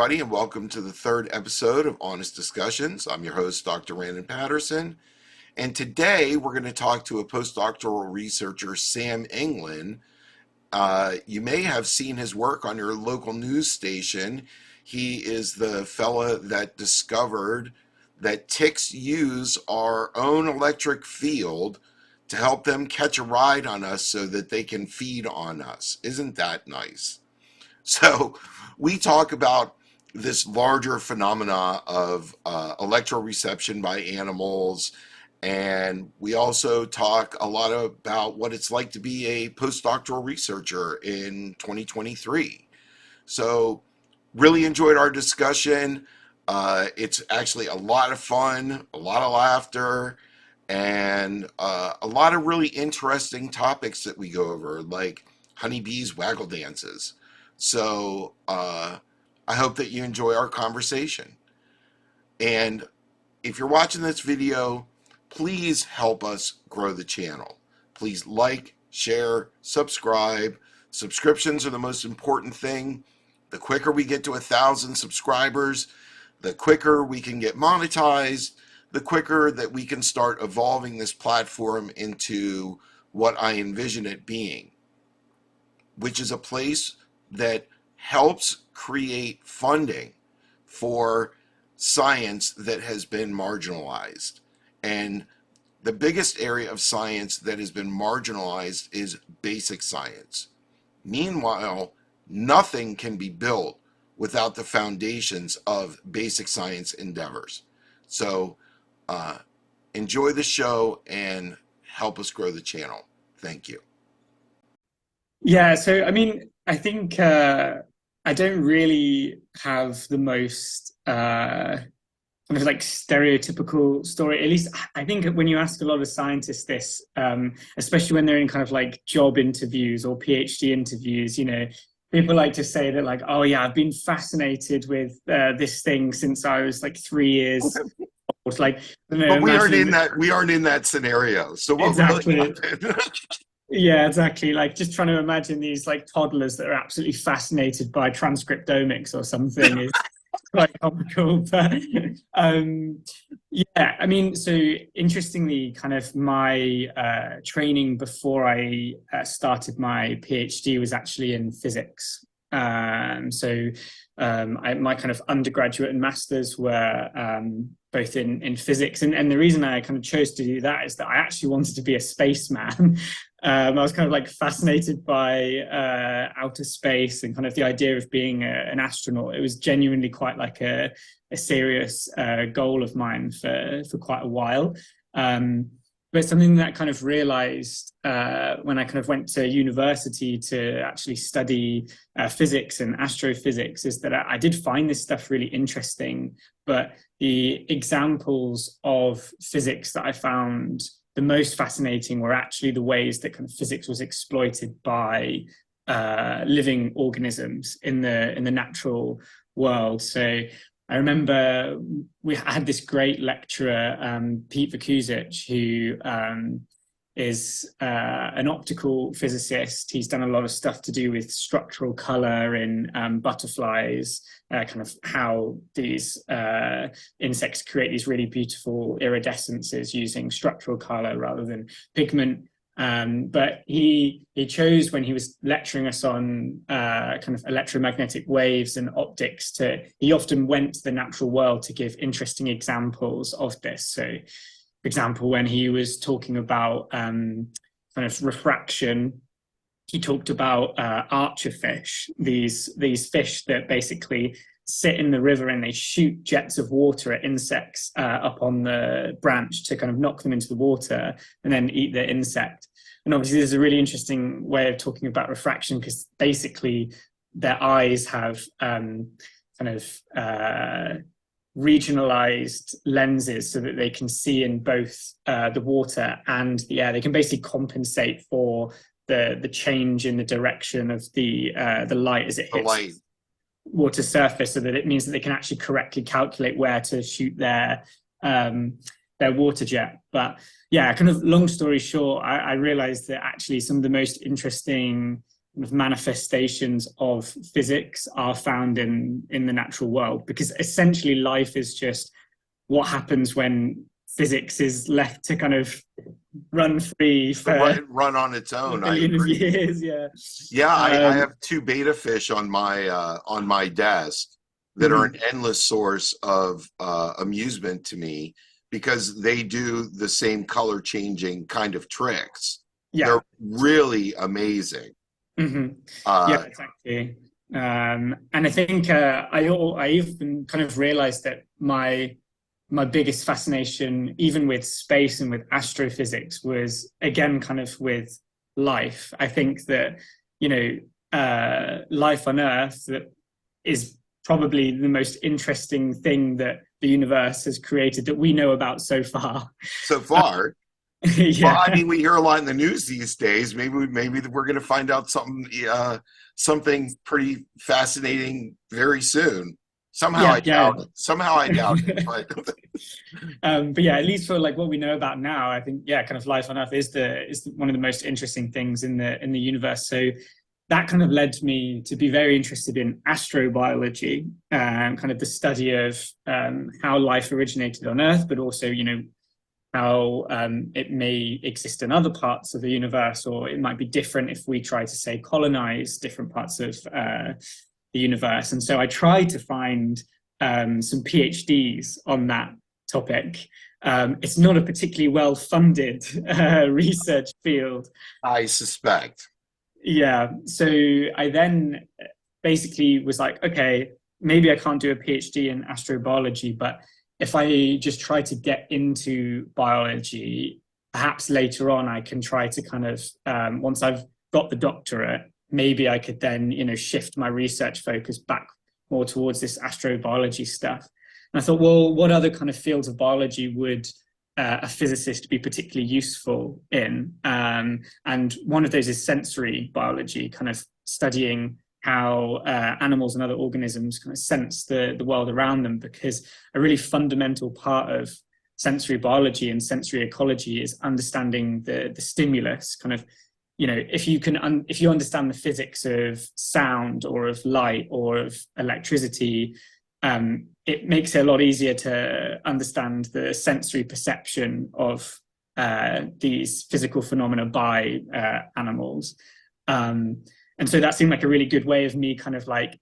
everybody, and welcome to the third episode of Honest Discussions. I'm your host, Dr. Randon Patterson, and today we're going to talk to a postdoctoral researcher, Sam England. You may have seen his work on your local news station. He is the fella that discovered that ticks use our own electric field to help them catch a ride on us so that they can feed on us. Isn't that nice? So we talk about this larger phenomena of electroreception by animals, and we also talk a lot about what it's like to be a postdoctoral researcher in 2023. So really enjoyed our discussion. It's actually a lot of fun, a lot of laughter, and a lot of really interesting topics that we go over, like honeybees waggle dances. So I hope that you enjoy our conversation. And if you're watching this video, please help us grow the channel. Please like, share, subscribe. Subscriptions are the most important thing. The quicker we get to 1,000 subscribers, the quicker we can get monetized, the quicker that we can start evolving this platform into what I envision it being, which is a place that helps create funding for science that has been marginalized. And the biggest area of science that has been marginalized is basic science. Meanwhile, nothing can be built without the foundations of basic science endeavors. So enjoy the show and help us grow the channel. Thank you. Yeah, so I mean, I think I don't really have the most kind of like stereotypical story. At least I think when you ask a lot of scientists this, especially when they're in kind of like job interviews or PhD interviews, you know, people like to say that like, oh yeah, I've been fascinated with this thing since I was like 3 years old. Like, but we aren't in that scenario. So what exactly. really happened? Yeah, exactly. Like just trying to imagine these like toddlers that are absolutely fascinated by transcriptomics or something is quite comical. But yeah, I mean, so interestingly, kind of my training before I started my PhD was actually in physics. My kind of undergraduate and masters were both in physics, and the reason I kind of chose to do that is that I actually wanted to be a spaceman. I was kind of like fascinated by outer space and kind of the idea of being an astronaut. It was genuinely quite like a serious goal of mine for quite a while. But something that I kind of realized when I kind of went to university to actually study physics and astrophysics is that I did find this stuff really interesting, but the examples of physics that I found the most fascinating were actually the ways that kind of physics was exploited by living organisms in the natural world. So I remember I had this great lecturer, Pete Vukuzic, who is an optical physicist. He's done a lot of stuff to do with structural color in butterflies, kind of how these insects create these really beautiful iridescences using structural color rather than pigment. But he chose, when he was lecturing us on kind of electromagnetic waves and optics, he often went to the natural world to give interesting examples of this. So, for example, when he was talking about kind of refraction, he talked about archerfish, these fish that basically sit in the river and they shoot jets of water at insects up on the branch to kind of knock them into the water and then eat the insect. And obviously there's a really interesting way of talking about refraction because basically their eyes have kind of regionalized lenses so that they can see in both the water and the air. They can basically compensate for the change in the direction of the light as it hits water surface, so that it means that they can actually correctly calculate where to shoot their water jet. But yeah, kind of long story short, I realized that actually some of the most interesting manifestations of physics are found in the natural world, because essentially life is just what happens when physics is left to kind of run free for run on its own. a billion of years. I have two beta fish on my desk that are an endless source of amusement to me, because they do the same color changing kind of tricks. They're really amazing. Exactly. And I think I even kind of realized that my biggest fascination, even with space and with astrophysics, was again kind of with life. I think that, you know, life on Earth that is probably the most interesting thing that the universe has created that we know about so far. Well, I mean, we hear a lot in the news these days. Maybe we're going to find out something pretty fascinating very soon. Somehow I doubt it. But yeah, at least for like what we know about now, I think kind of life on Earth is one of the most interesting things in the universe. So that kind of led me to be very interested in astrobiology, kind of the study of how life originated on Earth, but also, you know, how it may exist in other parts of the universe, or it might be different if we try to, say, colonize different parts of the universe. And so I tried to find some PhDs on that topic. It's not a particularly well-funded research field, I suspect. Yeah. So I then basically was like, okay, maybe I can't do a PhD in astrobiology, but if I just try to get into biology, perhaps later on I can try to kind of, once I've got the doctorate, maybe I could then, you know, shift my research focus back more towards this astrobiology stuff. And I thought, well, what other kind of fields of biology would a physicist be particularly useful in? And one of those is sensory biology, kind of studying how animals and other organisms kind of sense the world around them, because a really fundamental part of sensory biology and sensory ecology is understanding the stimulus. Kind of, you know, if you understand the physics of sound or of light or of electricity, it makes it a lot easier to understand the sensory perception of these physical phenomena by animals. And so that seemed like a really good way of me kind of like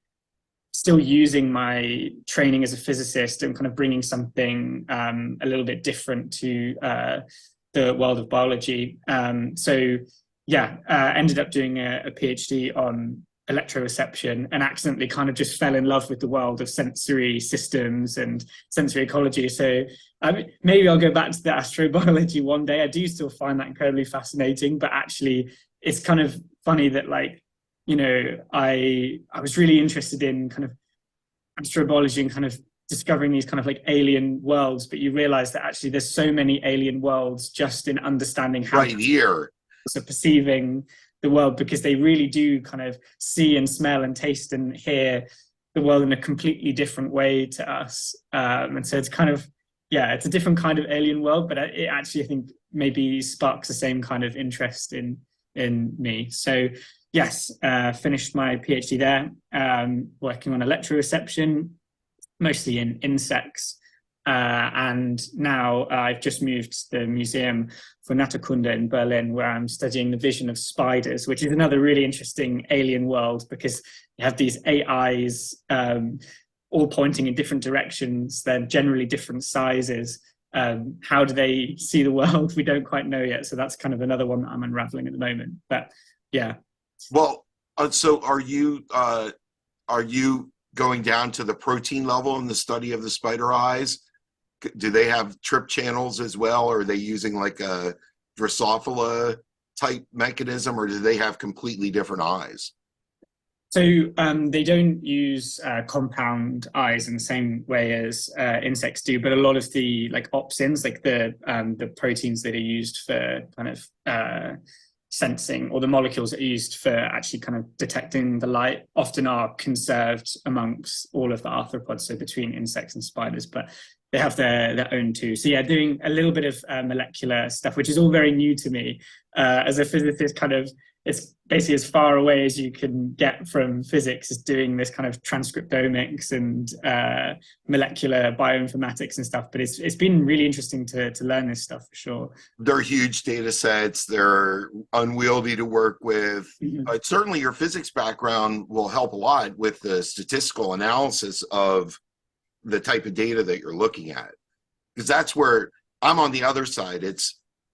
still using my training as a physicist and kind of bringing something a little bit different to the world of biology. Ended up doing a PhD on electroreception and accidentally kind of just fell in love with the world of sensory systems and sensory ecology. So maybe I'll go back to the astrobiology one day. I do still find that incredibly fascinating, but actually it's kind of funny that, like, you know, I was really interested in kind of astrobiology and kind of discovering these kind of like alien worlds, but you realize that actually there's so many alien worlds just in understanding how right here are perceiving the world, because they really do kind of see and smell and taste and hear the world in a completely different way to us. And so it's kind of, it's a different kind of alien world, but it actually, I think, maybe sparks the same kind of interest in me. So yes, finished my PhD there, working on electroreception, mostly in insects. And now I've just moved to the Museum for Naturkunde in Berlin, where I'm studying the vision of spiders, which is another really interesting alien world, because you have these 8 eyes all pointing in different directions. They're generally different sizes. How do they see the world? We don't quite know yet. So that's kind of another one that I'm unraveling at the moment. But yeah. Well, so are you going down to the protein level in the study of the spider eyes? Do they have trip channels as well? Or are they using like a Drosophila type mechanism, or do they have completely different eyes? So they don't use compound eyes in the same way as insects do, but a lot of the like opsins, like the proteins that are used for kind of sensing, or the molecules that are used for actually kind of detecting the light, often are conserved amongst all of the arthropods, so between insects and spiders, but they have their own too. So yeah, doing a little bit of molecular stuff, which is all very new to me as a physicist, kind of it's basically as far away as you can get from physics, is doing this kind of transcriptomics and molecular bioinformatics and stuff. But it's been really interesting to learn this stuff for sure. They're huge data sets. They're unwieldy to work with. But certainly your physics background will help a lot with the statistical analysis of the type of data that you're looking at. Because that's where I'm on the other side.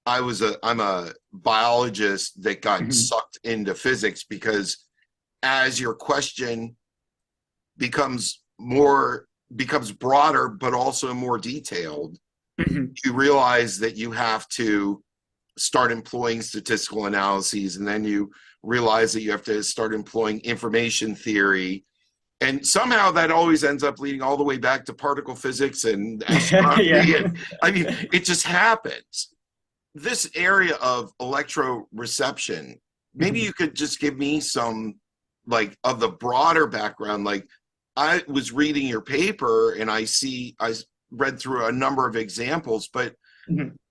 I'm a biologist that got sucked into physics, because as your question becomes broader, but also more detailed, you realize that you have to start employing statistical analyses, and then you realize that you have to start employing information theory. And somehow that always ends up leading all the way back to particle physics and astronomy. And, I mean, it just happens. This area of electroreception, maybe you could just give me some, like, of the broader background. Like, I was reading your paper and I read through a number of examples, but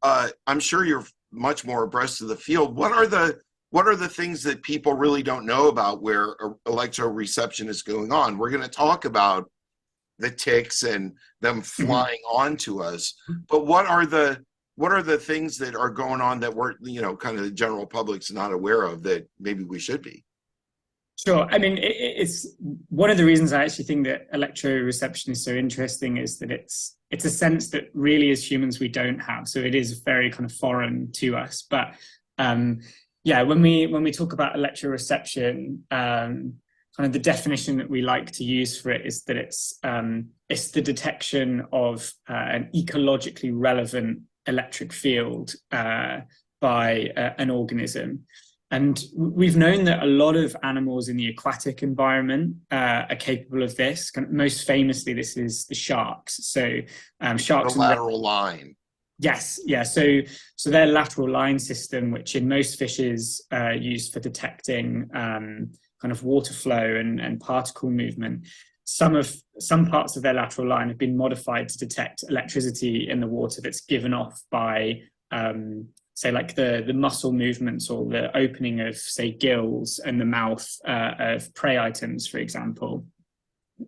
I'm sure you're much more abreast of the field. What are the things that people really don't know about where electroreception is going on? We're going to talk about the ticks and them flying onto us, but what are the things that are going on that we're, kind of the general public's not aware of that maybe we should be? Sure. I mean, it's one of the reasons I actually think that electroreception is so interesting is that it's a sense that really as humans we don't have. So it is very kind of foreign to us. But yeah, when we talk about electroreception, kind of the definition that we like to use for it is that it's the detection of an ecologically relevant electric field by an organism. And we've known that a lot of animals in the aquatic environment are capable of this. Most famously, this is the sharks. So sharks. The lateral line. Yes, yeah. So their lateral line system, which in most fishes used for detecting kind of water flow and particle movement, some parts of their lateral line have been modified to detect electricity in the water that's given off by say like the muscle movements or the opening of, say, gills and the mouth of prey items, for example.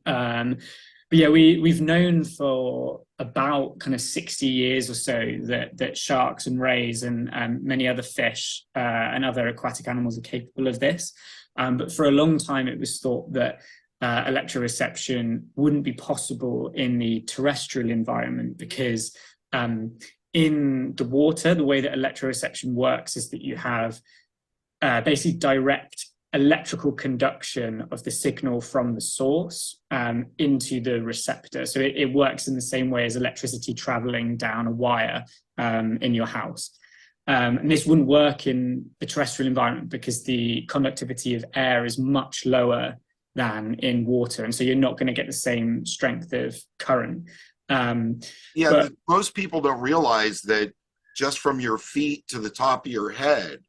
But yeah, we've known for about kind of 60 years or so that sharks and rays and many other fish and other aquatic animals are capable of this. But for a long time, it was thought that electroreception wouldn't be possible in the terrestrial environment because in the water, the way that electroreception works is that you have basically direct electrical conduction of the signal from the source into the receptor. So it works in the same way as electricity traveling down a wire in your house. And this wouldn't work in the terrestrial environment because the conductivity of air is much lower than in water. And so you're not going to get the same strength of current. But most people don't realize that just from your feet to the top of your head,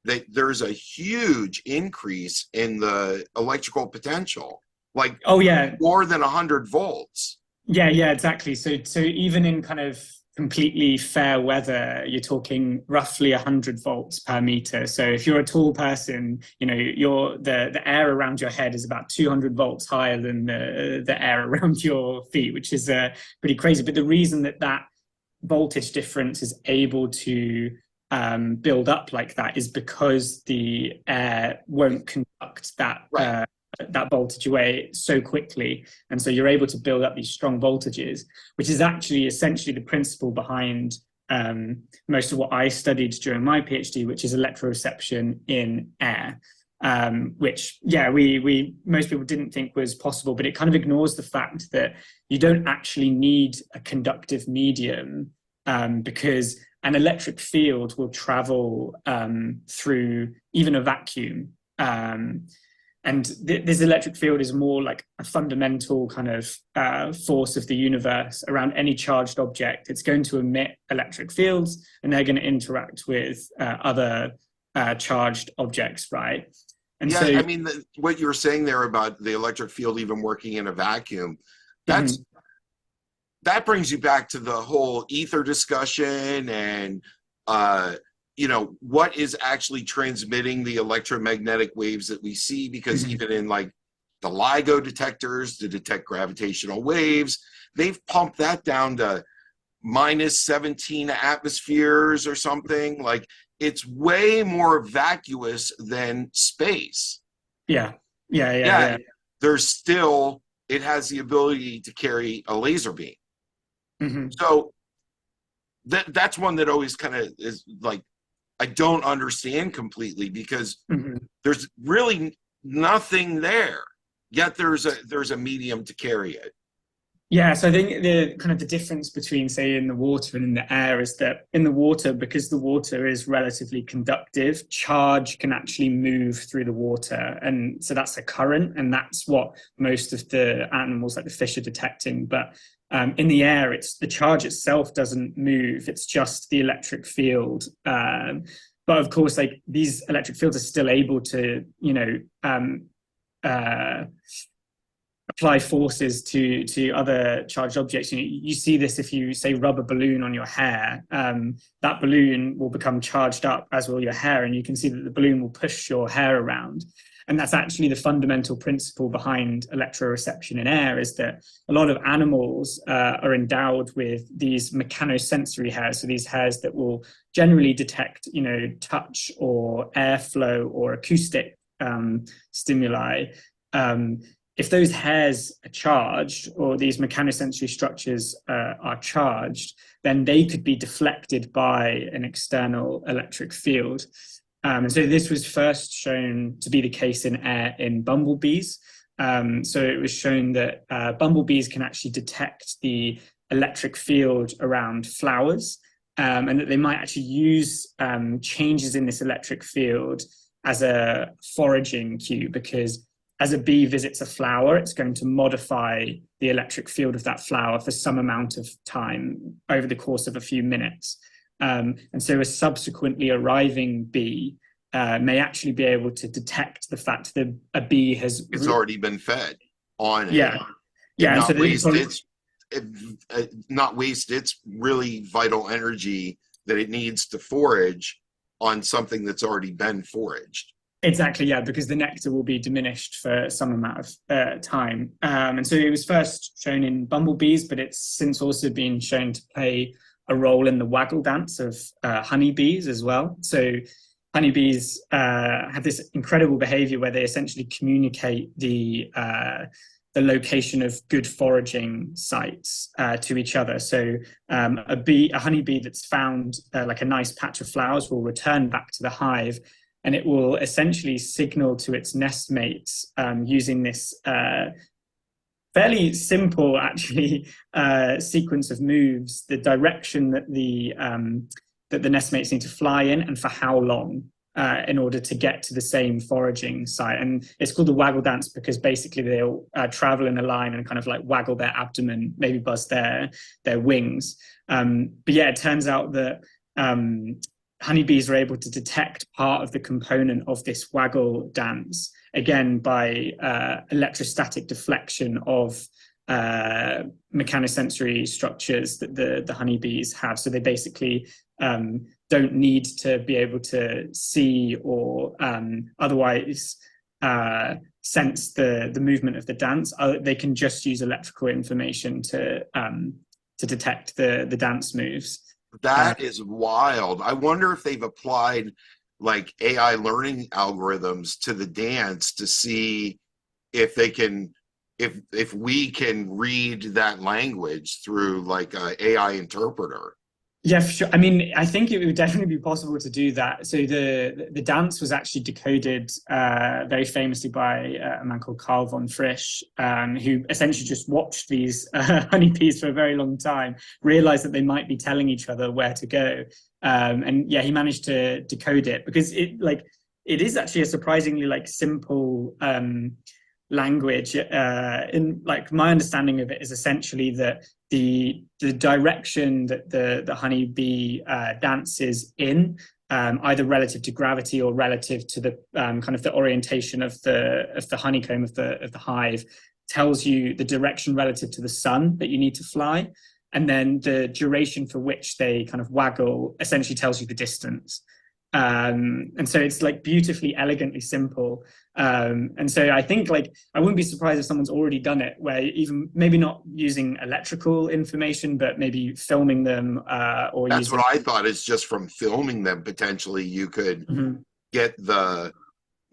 that there's a huge increase in the electrical potential, like more than 100 volts. Yeah, exactly. So even in kind of completely fair weather, you're talking roughly 100 volts per meter. So if you're a tall person, the air around your head is about 200 volts higher than the air around your feet, which is pretty crazy. But the reason that voltage difference is able to build up like that is because the air won't conduct that voltage away so quickly, and so you're able to build up these strong voltages, which is actually essentially the principle behind most of what I studied during my PhD, which is electroreception in air, which we most people didn't think was possible, but it kind of ignores the fact that you don't actually need a conductive medium because an electric field will travel through even a vacuum. And this electric field is more like a fundamental kind of force of the universe around any charged object. It's going to emit electric fields, and they're going to interact with other charged objects, right? And so, I mean, what you were saying there about the electric field even working in a vacuum, that brings you back to the whole ether discussion and what is actually transmitting the electromagnetic waves that we see, because even in like the LIGO detectors to detect gravitational waves, they've pumped that down to minus 17 atmospheres or something. Like, it's way more vacuous than space. Yeah. Yeah. There's still, it has the ability to carry a laser beam. So that's one that always kind of is like, I don't understand completely, because there's really nothing there, yet there's a medium to carry it. Yeah, so I think the difference between, say, in the water and in the air is that in the water, because the water is relatively conductive, charge can actually move through the water. And so that's a current, and that's what most of the animals like the fish are detecting. But in the air, it's the charge itself doesn't move. It's just the electric field. But of course, like, these electric fields are still able to, apply forces to other charged objects. You see this if you, say, rub a balloon on your hair. That balloon will become charged up, as will your hair, and you can see that the balloon will push your hair around. And that's actually the fundamental principle behind electroreception in air, is that a lot of animals are endowed with these mechanosensory hairs, so these hairs that will generally detect, touch or airflow or acoustic stimuli. If those hairs are charged, or these mechanosensory structures are charged, then they could be deflected by an external electric field. And so this was first shown to be the case in air in bumblebees. So it was shown that bumblebees can actually detect the electric field around flowers, and that they might actually use changes in this electric field as a foraging cue, because as a bee visits a flower, it's going to modify the electric field of that flower for some amount of time over the course of a few minutes. And so a subsequently arriving bee may actually be able to detect the fact that a bee has... It's already been fed on it. Yeah. And not waste its really vital energy that it needs to forage on something that's already been foraged. Exactly, yeah, because the nectar will be diminished for some amount of time. And so it was first shown in bumblebees, but it's since also been shown to play a role in the waggle dance of honeybees as well. So honeybees have this incredible behavior where they essentially communicate the location of good foraging sites to each other. So a honeybee that's found like a nice patch of flowers will return back to the hive, and it will essentially signal to its nest mates using this fairly simple, actually, sequence of moves, the direction that the nest mates need to fly in and for how long in order to get to the same foraging site. And it's called the waggle dance because basically they'll travel in a line and kind of like waggle their abdomen, maybe buzz their wings. But yeah, it turns out that honeybees are able to detect part of the component of this waggle dance, again, by electrostatic deflection of mechanosensory structures that the honeybees have. So they basically don't need to be able to see or otherwise sense the movement of the dance. They can just use electrical information to detect the dance moves. That is wild. I wonder if they've applied like AI learning algorithms to the dance to see if they can, if we can read that language through like an AI interpreter. Yeah, for sure. I mean, I think it would definitely be possible to do that. So the dance was actually decoded very famously by a man called Carl von Frisch, who essentially just watched these honeybees for a very long time, realized that they might be telling each other where to go. And yeah, he managed to decode it because it is actually a surprisingly like simple language. In like my understanding of it is essentially that the direction that the honeybee dances in, either relative to gravity or relative to the kind of the orientation of the honeycomb of the hive, tells you the direction relative to the sun that you need to fly, and then the duration for which they kind of waggle essentially tells you the distance. And so it's like beautifully, elegantly simple. And so I think like I wouldn't be surprised if someone's already done it, where even maybe not using electrical information, but maybe filming them or That's using. what I thought, is just from filming them, potentially you could Mhm. get the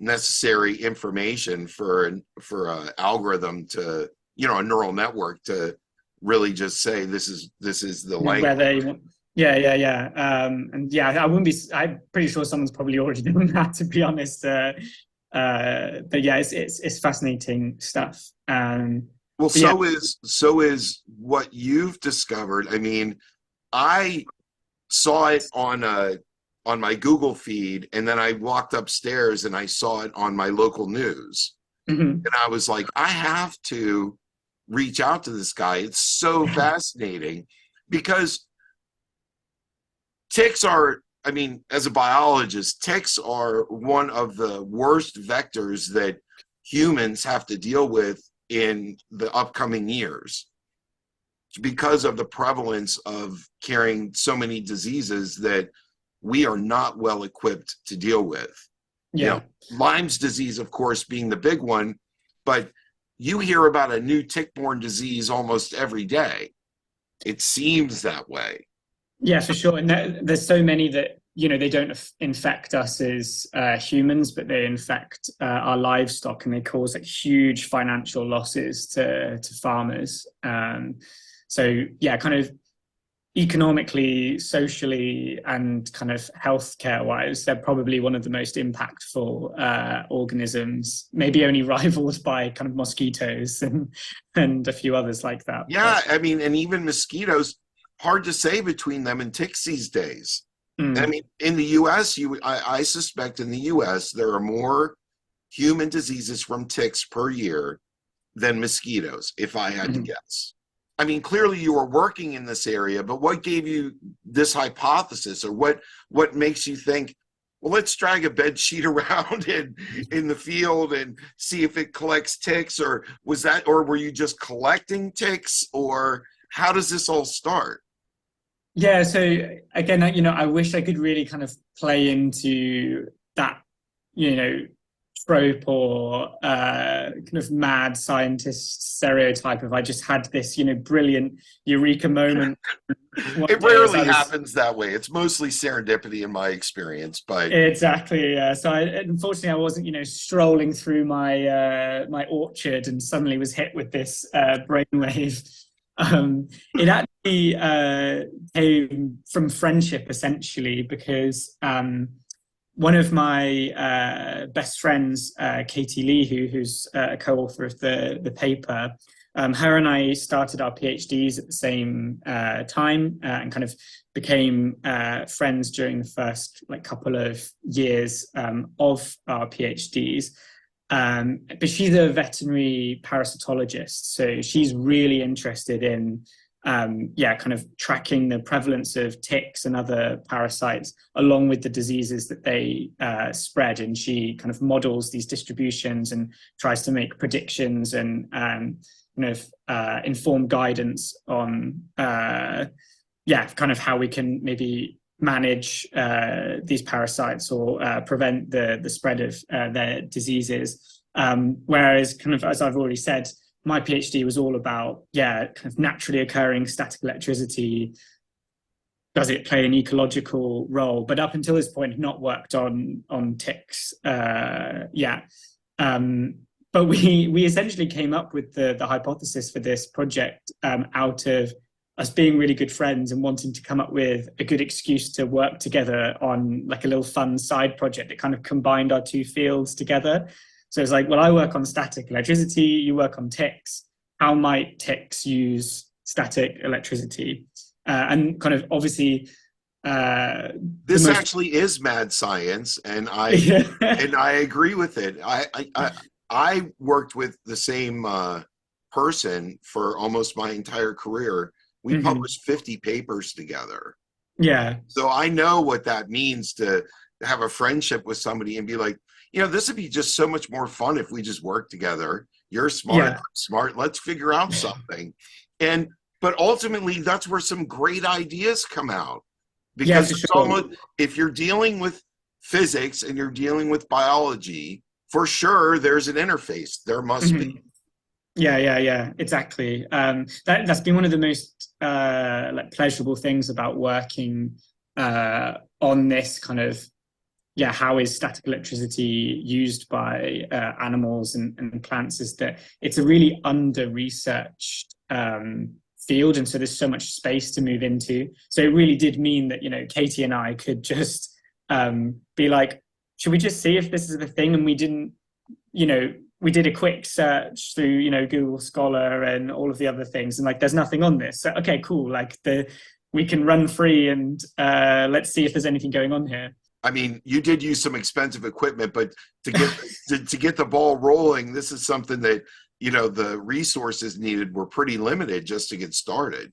necessary information for a algorithm to, a neural network to really just say this is the language. Where they want. Yeah, yeah, yeah. And yeah, I wouldn't be. I'm pretty sure someone's probably already done that, to be honest. But yeah, it's fascinating stuff. Well, But yeah. so is what you've discovered. I mean, I saw it on my Google feed, and then I walked upstairs and I saw it on my local news. Mhm. And I was like, I have to reach out to this guy. It's so fascinating because ticks are, I mean, as a biologist, ticks are one of the worst vectors that humans have to deal with in the upcoming years, because of the prevalence of carrying so many diseases that we are not well equipped to deal with. Yeah. Lyme's disease, of course, being the big one, but you hear about a new tick-borne disease almost every day. It seems that way. Yeah, for sure. And there's so many that, they don't infect us as humans, but they infect our livestock, and they cause like huge financial losses to farmers. So yeah, kind of economically, socially, and kind of healthcare wise, they're probably one of the most impactful organisms, maybe only rivaled by kind of mosquitoes and a few others like that. Yeah, I mean, and even mosquitoes, hard to say between them and ticks these days. I mean, in the US, I suspect in the US there are more human diseases from ticks per year than mosquitoes, if I had to guess. I mean, clearly you were working in this area, but what gave you this hypothesis, or what makes you think, well, let's drag a bed sheet around in the field and see if it collects ticks? Or were you just collecting ticks, or how does this all start? Yeah, so again, I wish I could really kind of play into that, you know, trope or kind of mad scientist stereotype of I just had this, brilliant eureka moment one It day as rarely I was. happens that way. It's mostly serendipity in my experience, but Exactly. Yeah. So unfortunately, I wasn't, strolling through my orchard and suddenly was hit with this brainwave. It actually came from friendship, essentially, because one of my best friends, Katie Lee, who's a co-author of the paper, her and I started our PhDs at the same time and kind of became friends during the first couple of years of our PhDs. But she's a veterinary parasitologist, so she's really interested in kind of tracking the prevalence of ticks and other parasites along with the diseases that they spread. And she kind of models these distributions and tries to make predictions and inform guidance on kind of how we can maybe manage these parasites or prevent the spread of their diseases. Whereas, kind of as I've already said, my PhD was all about kind of naturally occurring static electricity. Does it play an ecological role? But up until this point, not worked on ticks. But we essentially came up with the hypothesis for this project out of us being really good friends and wanting to come up with a good excuse to work together on like a little fun side project that kind of combined our two fields together. So it's like, well, I work on static electricity, you work on ticks. How might ticks use static electricity? And kind of obviously, this actually is mad science, and I agree with it. I worked with the same person for almost my entire career. We published 50 papers together. Yeah. So I know what that means to have a friendship with somebody and be like, this would be just so much more fun if we just work together. You're smart, I'm smart. Let's figure out something. But ultimately, that's where some great ideas come out. Because it's almost, if you're dealing with physics and you're dealing with biology, for sure there's an interface. There must be. Mhm. Yeah, exactly. That's been one of the most like pleasurable things about working on this kind of, yeah, how is static electricity used by animals and plants, is that it's a really under-researched field, and so there's so much space to move into. So it really did mean that, you know, Katie and I could just be like, should we just see if this is the thing? And we didn't, you know, we did a quick search through, you know, Google Scholar and all of the other things, and like, there's nothing on this. So, okay, cool. Like we can run free and let's see if there's anything going on here. I mean, you did use some expensive equipment, but to get to get the ball rolling, this is something that, you know, the resources needed were pretty limited just to get started.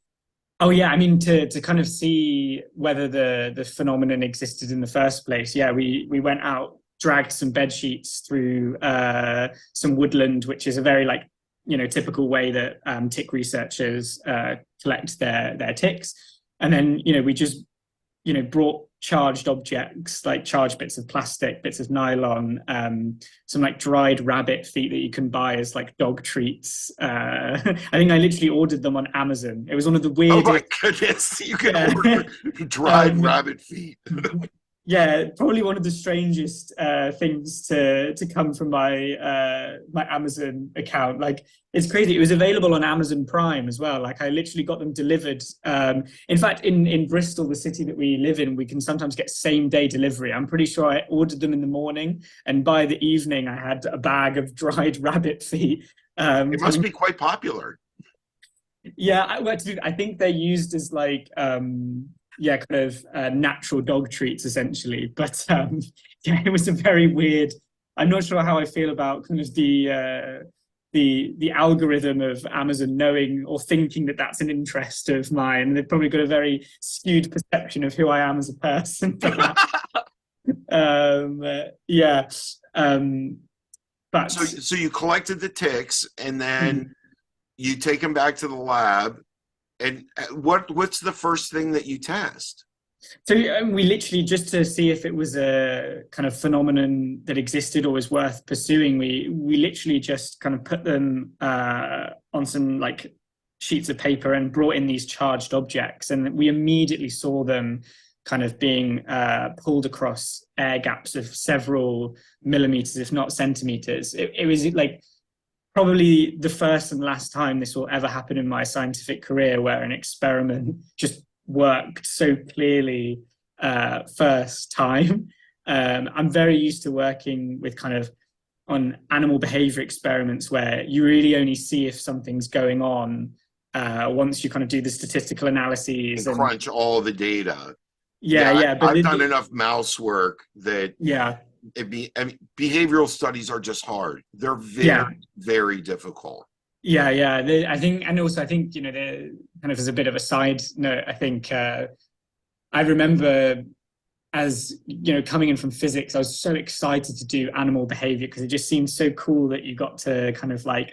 Oh yeah, I mean, to kind of see whether the phenomenon existed in the first place. Yeah, we went out, dragged some bed sheets through some woodland, which is a very, like, you know, typical way that tick researchers collect their ticks. And then, you know, we just, you know, brought charged objects, like charged bits of plastic, bits of nylon, some like dried rabbit feet that you can buy as like dog treats. I think I literally ordered them on Amazon. It was one of the weirdest. Oh my goodness, you can order dried rabbit feet. Yeah, probably one of the strangest things to come from my my Amazon account. Like, it's crazy. It was available on Amazon Prime as well. Like, I literally got them delivered. In fact, in Bristol, the city that we live in, we can sometimes get same day delivery. I'm pretty sure I ordered them in the morning, and by the evening, I had a bag of dried rabbit feet. It must be quite popular. Yeah, I think they're used as like yeah, kind of natural dog treats essentially. But yeah, it was a very weird. I'm not sure how I feel about kind of the algorithm of Amazon knowing or thinking that that's an interest of mine. They've probably got a very skewed perception of who I am as a person. Yeah, but so you collected the ticks and then you take them back to the lab. And what's the first thing that you test? So we literally, just to see if it was a kind of phenomenon that existed or was worth pursuing, we literally just kind of put them on some like sheets of paper and brought in these charged objects, and we immediately saw them kind of being pulled across air gaps of several millimeters, if not centimeters. It was like probably the first and last time this will ever happen in my scientific career where an experiment just worked so clearly first time. I'm very used to working with kind of on animal behavior experiments where you really only see if something's going on once you kind of do the statistical analyses and crunch all the data. Yeah. But I've done enough mouse work that yeah. I mean, behavioral studies are just hard. They're very difficult. Yeah. I think, and also I think, you know, kind of as a bit of a side note, I think I remember, as you know, coming in from physics, I was so excited to do animal behavior because it just seemed so cool that you got to kind of like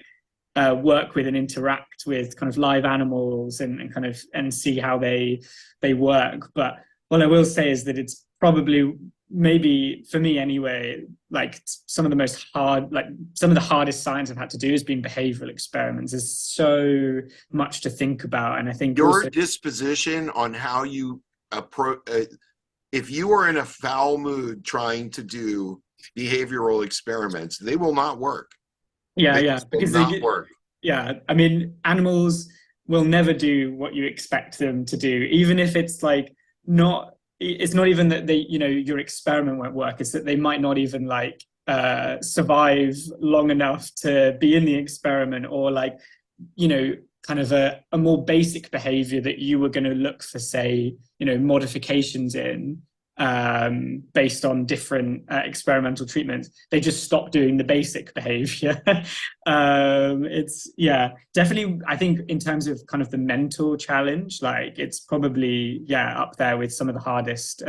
work with and interact with kind of live animals and kind of and see how they work. But what I will say is that it's probably, maybe for me anyway, like some of the hardest science I've had to do has been behavioral experiments. There's so much to think about, and I think your also, disposition on how you approach. If you are in a foul mood trying to do behavioral experiments, they will not work. Yeah, because they not work. Yeah, I mean, animals will never do what you expect them to do, even if it's like not. It's not even that they, you know, your experiment won't work. It's that they might not even like survive long enough to be in the experiment, or like, you know, kind of a more basic behavior that you were going to look for, say, you know, modifications in based on different experimental treatments. They just stop doing the basic behavior. It's, yeah, definitely, I think in terms of kind of the mental challenge, like it's probably, yeah, up there with some of the hardest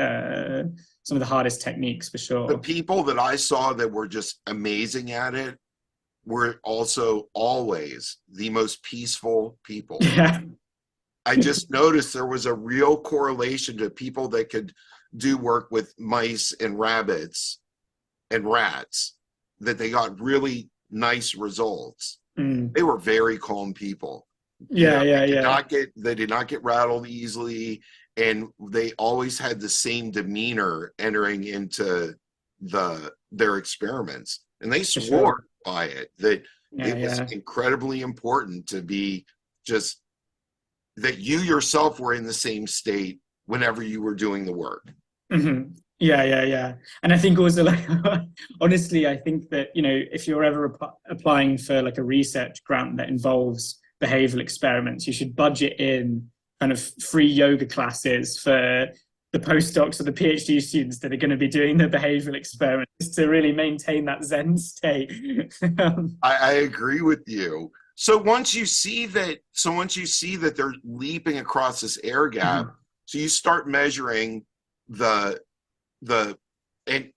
techniques for sure. The people that I saw that were just amazing at it were also always the most peaceful people. Yeah. I just noticed there was a real correlation to people that could do work with mice and rabbits and rats, that they got really nice results. They were very calm people. Yeah, yeah, yeah. They did not get rattled easily, and they always had the same demeanor entering into their experiments, and they For swore sure. by it, that Yeah, it was yeah. incredibly important to be just that you yourself were in the same state whenever you were doing the work. Hmm. Yeah, yeah, yeah. And I think also, like, honestly, I think that, if you're ever applying for like a research grant that involves behavioral experiments, you should budget in kind of free yoga classes for the postdocs or the PhD students that are going to be doing the behavioral experiments to really maintain that Zen state. I agree with you. So once you see that they're leaping across this air gap, Mhm. so you start measuring the the and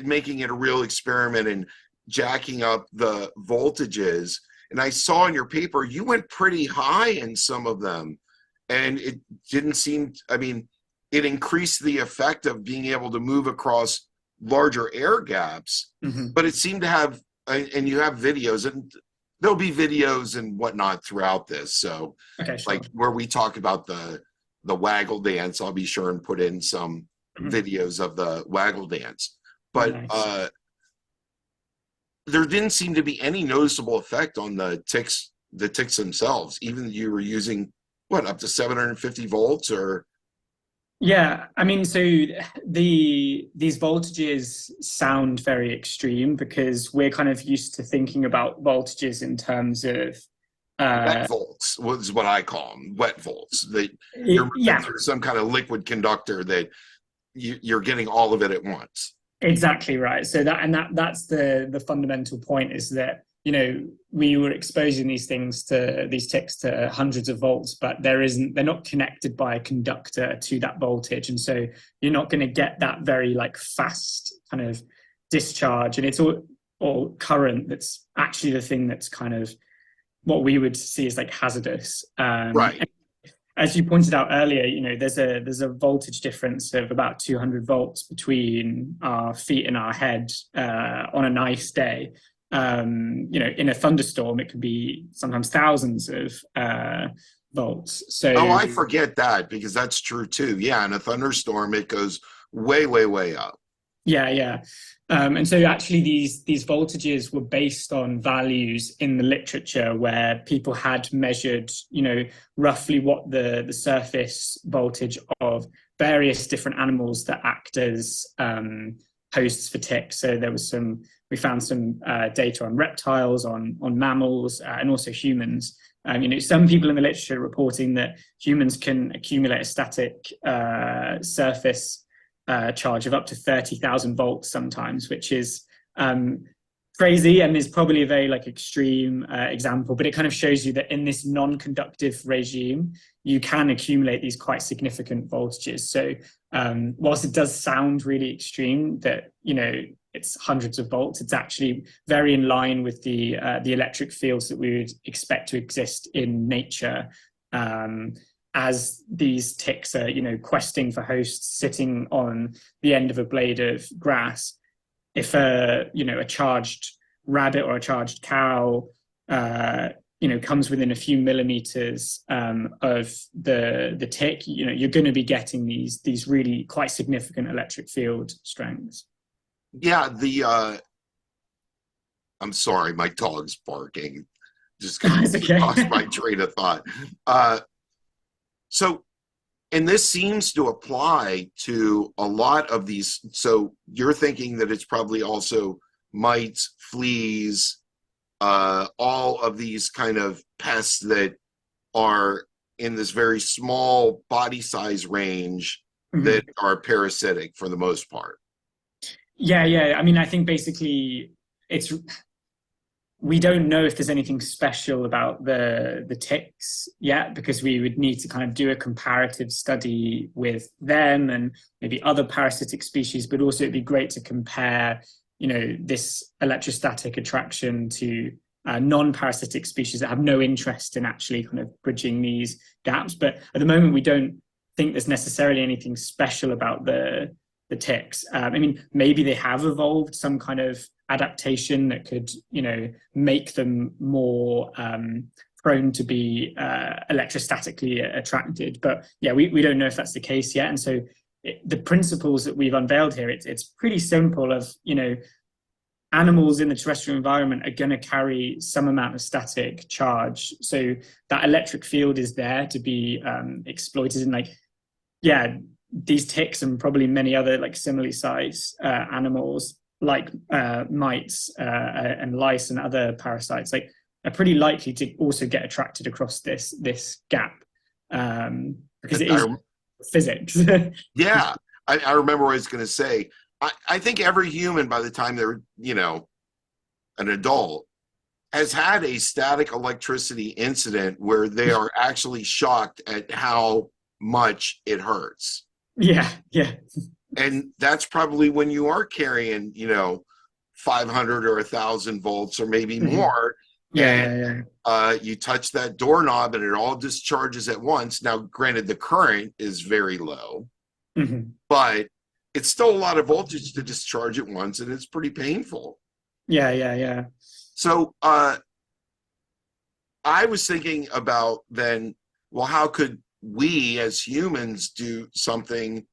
making it a real experiment and jacking up the voltages. And I saw in your paper you went pretty high in some of them, and it didn't seem, I mean, it increased the effect of being able to move across larger air gaps, Mhm. but it seemed to have, and you have videos, and there'll be videos and whatnot throughout this. So Okay, sure. like where we talk about the waggle dance, I'll be sure and put in some Mhm. videos of the waggle dance. But Nice. there didn't seem to be any noticeable effect on the ticks themselves, even you were using what, up to 750 volts or. Yeah, I mean, so these voltages sound very extreme because we're kind of used to thinking about voltages in terms of Wet uh volts was what I call them, wet volts, that you're moving yeah, through some kind of liquid conductor that you're getting all of it at once. exactly right. So that's the fundamental point, is that, we were exposing these ticks to hundreds of volts, but they're not connected by a conductor to that voltage. And so you're not going to get that very like fast kind of discharge. And it's all current that's actually the thing that's kind of what we would see as like hazardous. Right. As you pointed out earlier, there's a voltage difference of about 200 volts between our feet and our head on a nice day. In a thunderstorm, it could be sometimes thousands of volts. Oh, So I forget that, because that's true too. Yeah, in a thunderstorm, it goes way, way, way up. yeah, yeah. And so actually these voltages were based on values in the literature where people had measured, roughly what the surface voltage of various different animals that act as hosts for ticks. So we found some data on reptiles, on mammals, and also humans. Some people in the literature reporting that humans can accumulate a static surface charge of up to 30,000 volts sometimes, which is crazy and is probably a very like extreme example, but it kind of shows you that in this non-conductive regime, you can accumulate these quite significant voltages. So whilst it does sound really extreme that, it's hundreds of volts, it's actually very in line with the electric fields that we would expect to exist in nature. As these ticks are, questing for hosts sitting on the end of a blade of grass. If a charged rabbit or a charged cow, comes within a few millimeters of the tick, you're going to be getting these really quite significant electric field strengths. Yeah, I'm sorry, my dog's barking. Just It's completely okay. lost my train of thought. So, and this seems to apply to a lot of these. So you're thinking that it's probably also mites, fleas, all of these kind of pests that are in this very small body size range that Mhm. are parasitic for the most part. Yeah, yeah. I mean, I think basically it's we don't know if there's anything special about the ticks yet, because we would need to kind of do a comparative study with them and maybe other parasitic species, but also it'd be great to compare, this electrostatic attraction to non-parasitic species that have no interest in actually kind of bridging these gaps. But at the moment, we don't think there's necessarily anything special about the ticks. I mean, maybe they have evolved some kind of adaptation that could, make them more prone to be electrostatically attracted. But yeah, we don't know if that's the case yet. And so the principles that we've unveiled here, it's pretty simple of, animals in the terrestrial environment are going to carry some amount of static charge. So that electric field is there to be exploited. And these ticks and probably many other similarly sized animals like mites and lice and other parasites are pretty likely to also get attracted across this gap because it is physics. Yeah, I remember what I was going to say. I think every human, by the time they're, an adult, has had a static electricity incident where they are actually shocked at how much it hurts. Yeah. And that's probably when you are carrying, 500 or 1,000 volts or maybe more. Yeah. You touch that doorknob and it all discharges at once. Now, granted, the current is very low, but it's still a lot of voltage to discharge at once, and it's pretty painful. Yeah. So I was thinking about then, well, how could we as humans do something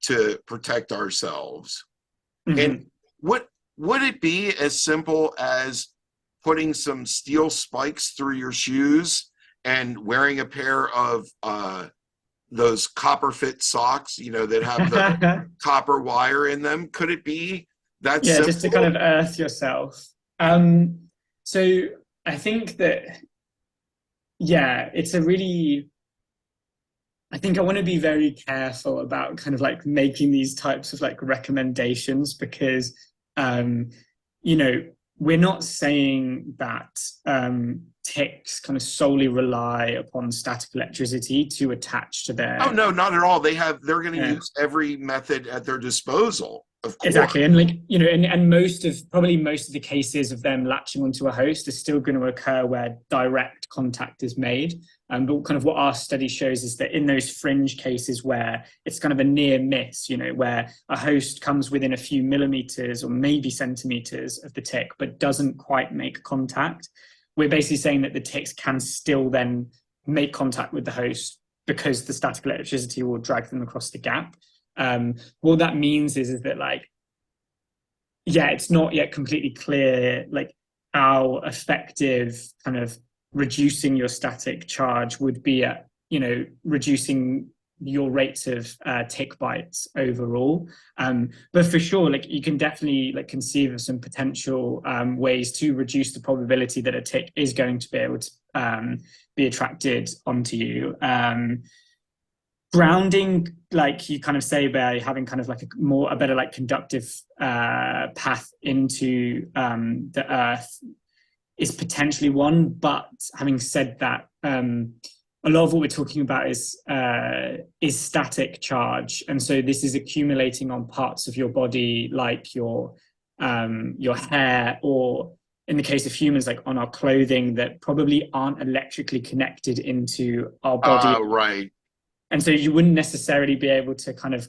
to protect ourselves? And would it be as simple as putting some steel spikes through your shoes and wearing a pair of those copper fit socks, that have the copper wire in them? Could it be that simple? Just to kind of earth yourself. So I think that, it's a really, I think I want to be very careful about kind of making these types of recommendations because, we're not saying that ticks kind of solely rely upon static electricity to attach to their... Oh, no, not at all. They're going to use every method at their disposal, of course. Exactly. And and most of the cases of them latching onto a host is still going to occur where direct contact is made. But kind of what our study shows is that in those fringe cases where it's kind of a near miss, where a host comes within a few millimeters or maybe centimeters of the tick, but doesn't quite make contact, we're basically saying that the ticks can still then make contact with the host because the static electricity will drag them across the gap. What that means is that it's not yet completely clear how effective kind of reducing your static charge would be at reducing your rates of tick bites overall, but for sure you can definitely conceive of some potential ways to reduce the probability that a tick is going to be able to be attracted onto you. Grounding, you kind of say, by having kind of a better conductive path into the earth is potentially one. But having said that, a lot of what we're talking about is static charge, and so this is accumulating on parts of your body like your hair, or in the case of humans, on our clothing, that probably aren't electrically connected into our body. Right. And so you wouldn't necessarily be able to kind of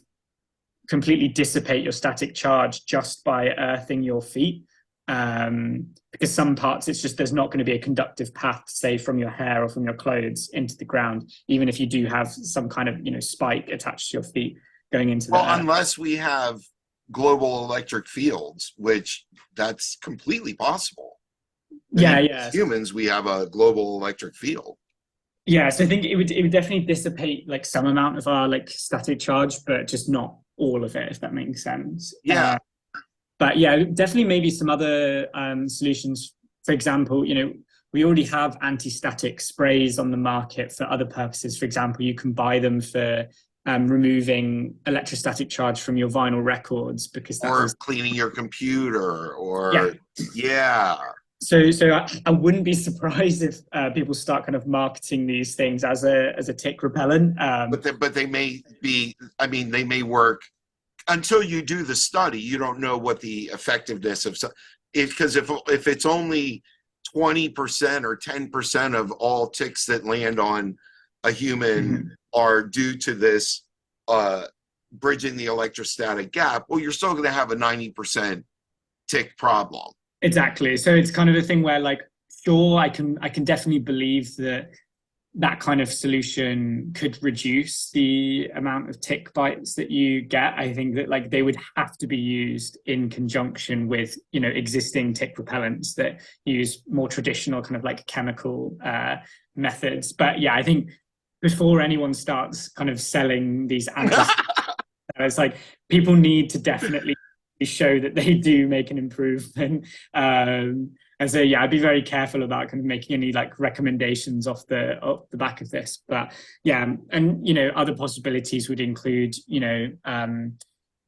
completely dissipate your static charge just by earthing your feet. Because some parts, it's just there's not going to be a conductive path, say, from your hair or from your clothes into the ground, even if you do have some kind of spike attached to your feet going into the earth. Unless we have global electric fields, which that's completely possible. As humans, we have a global electric field. Yeah, so I think it would definitely dissipate some amount of our static charge, but just not all of it, if that makes sense. Yeah. But definitely maybe some other solutions. For example, we already have anti-static sprays on the market for other purposes. For example, you can buy them for removing electrostatic charge from your vinyl records, because cleaning your computer, or So I wouldn't be surprised if people start kind of marketing these things as a tick repellent. But they may be. I mean, they may work until you do the study. You don't know what the effectiveness of because if it's only 20% or 10% of all ticks that land on a human are due to this bridging the electrostatic gap, well, you're still going to have a 90% tick problem. Exactly. So it's kind of a thing where, like, sure, I can definitely believe that that kind of solution could reduce the amount of tick bites that you get. I think that, like, they would have to be used in conjunction with, you know, existing tick repellents that use more traditional kind of like chemical methods. But yeah, I think before anyone starts kind of selling these it's like, people need to definitely show that they do make an improvement. And so, yeah, I'd be very careful about kind of making any like recommendations off the back of this. But yeah, and, you know, other possibilities would include, you know,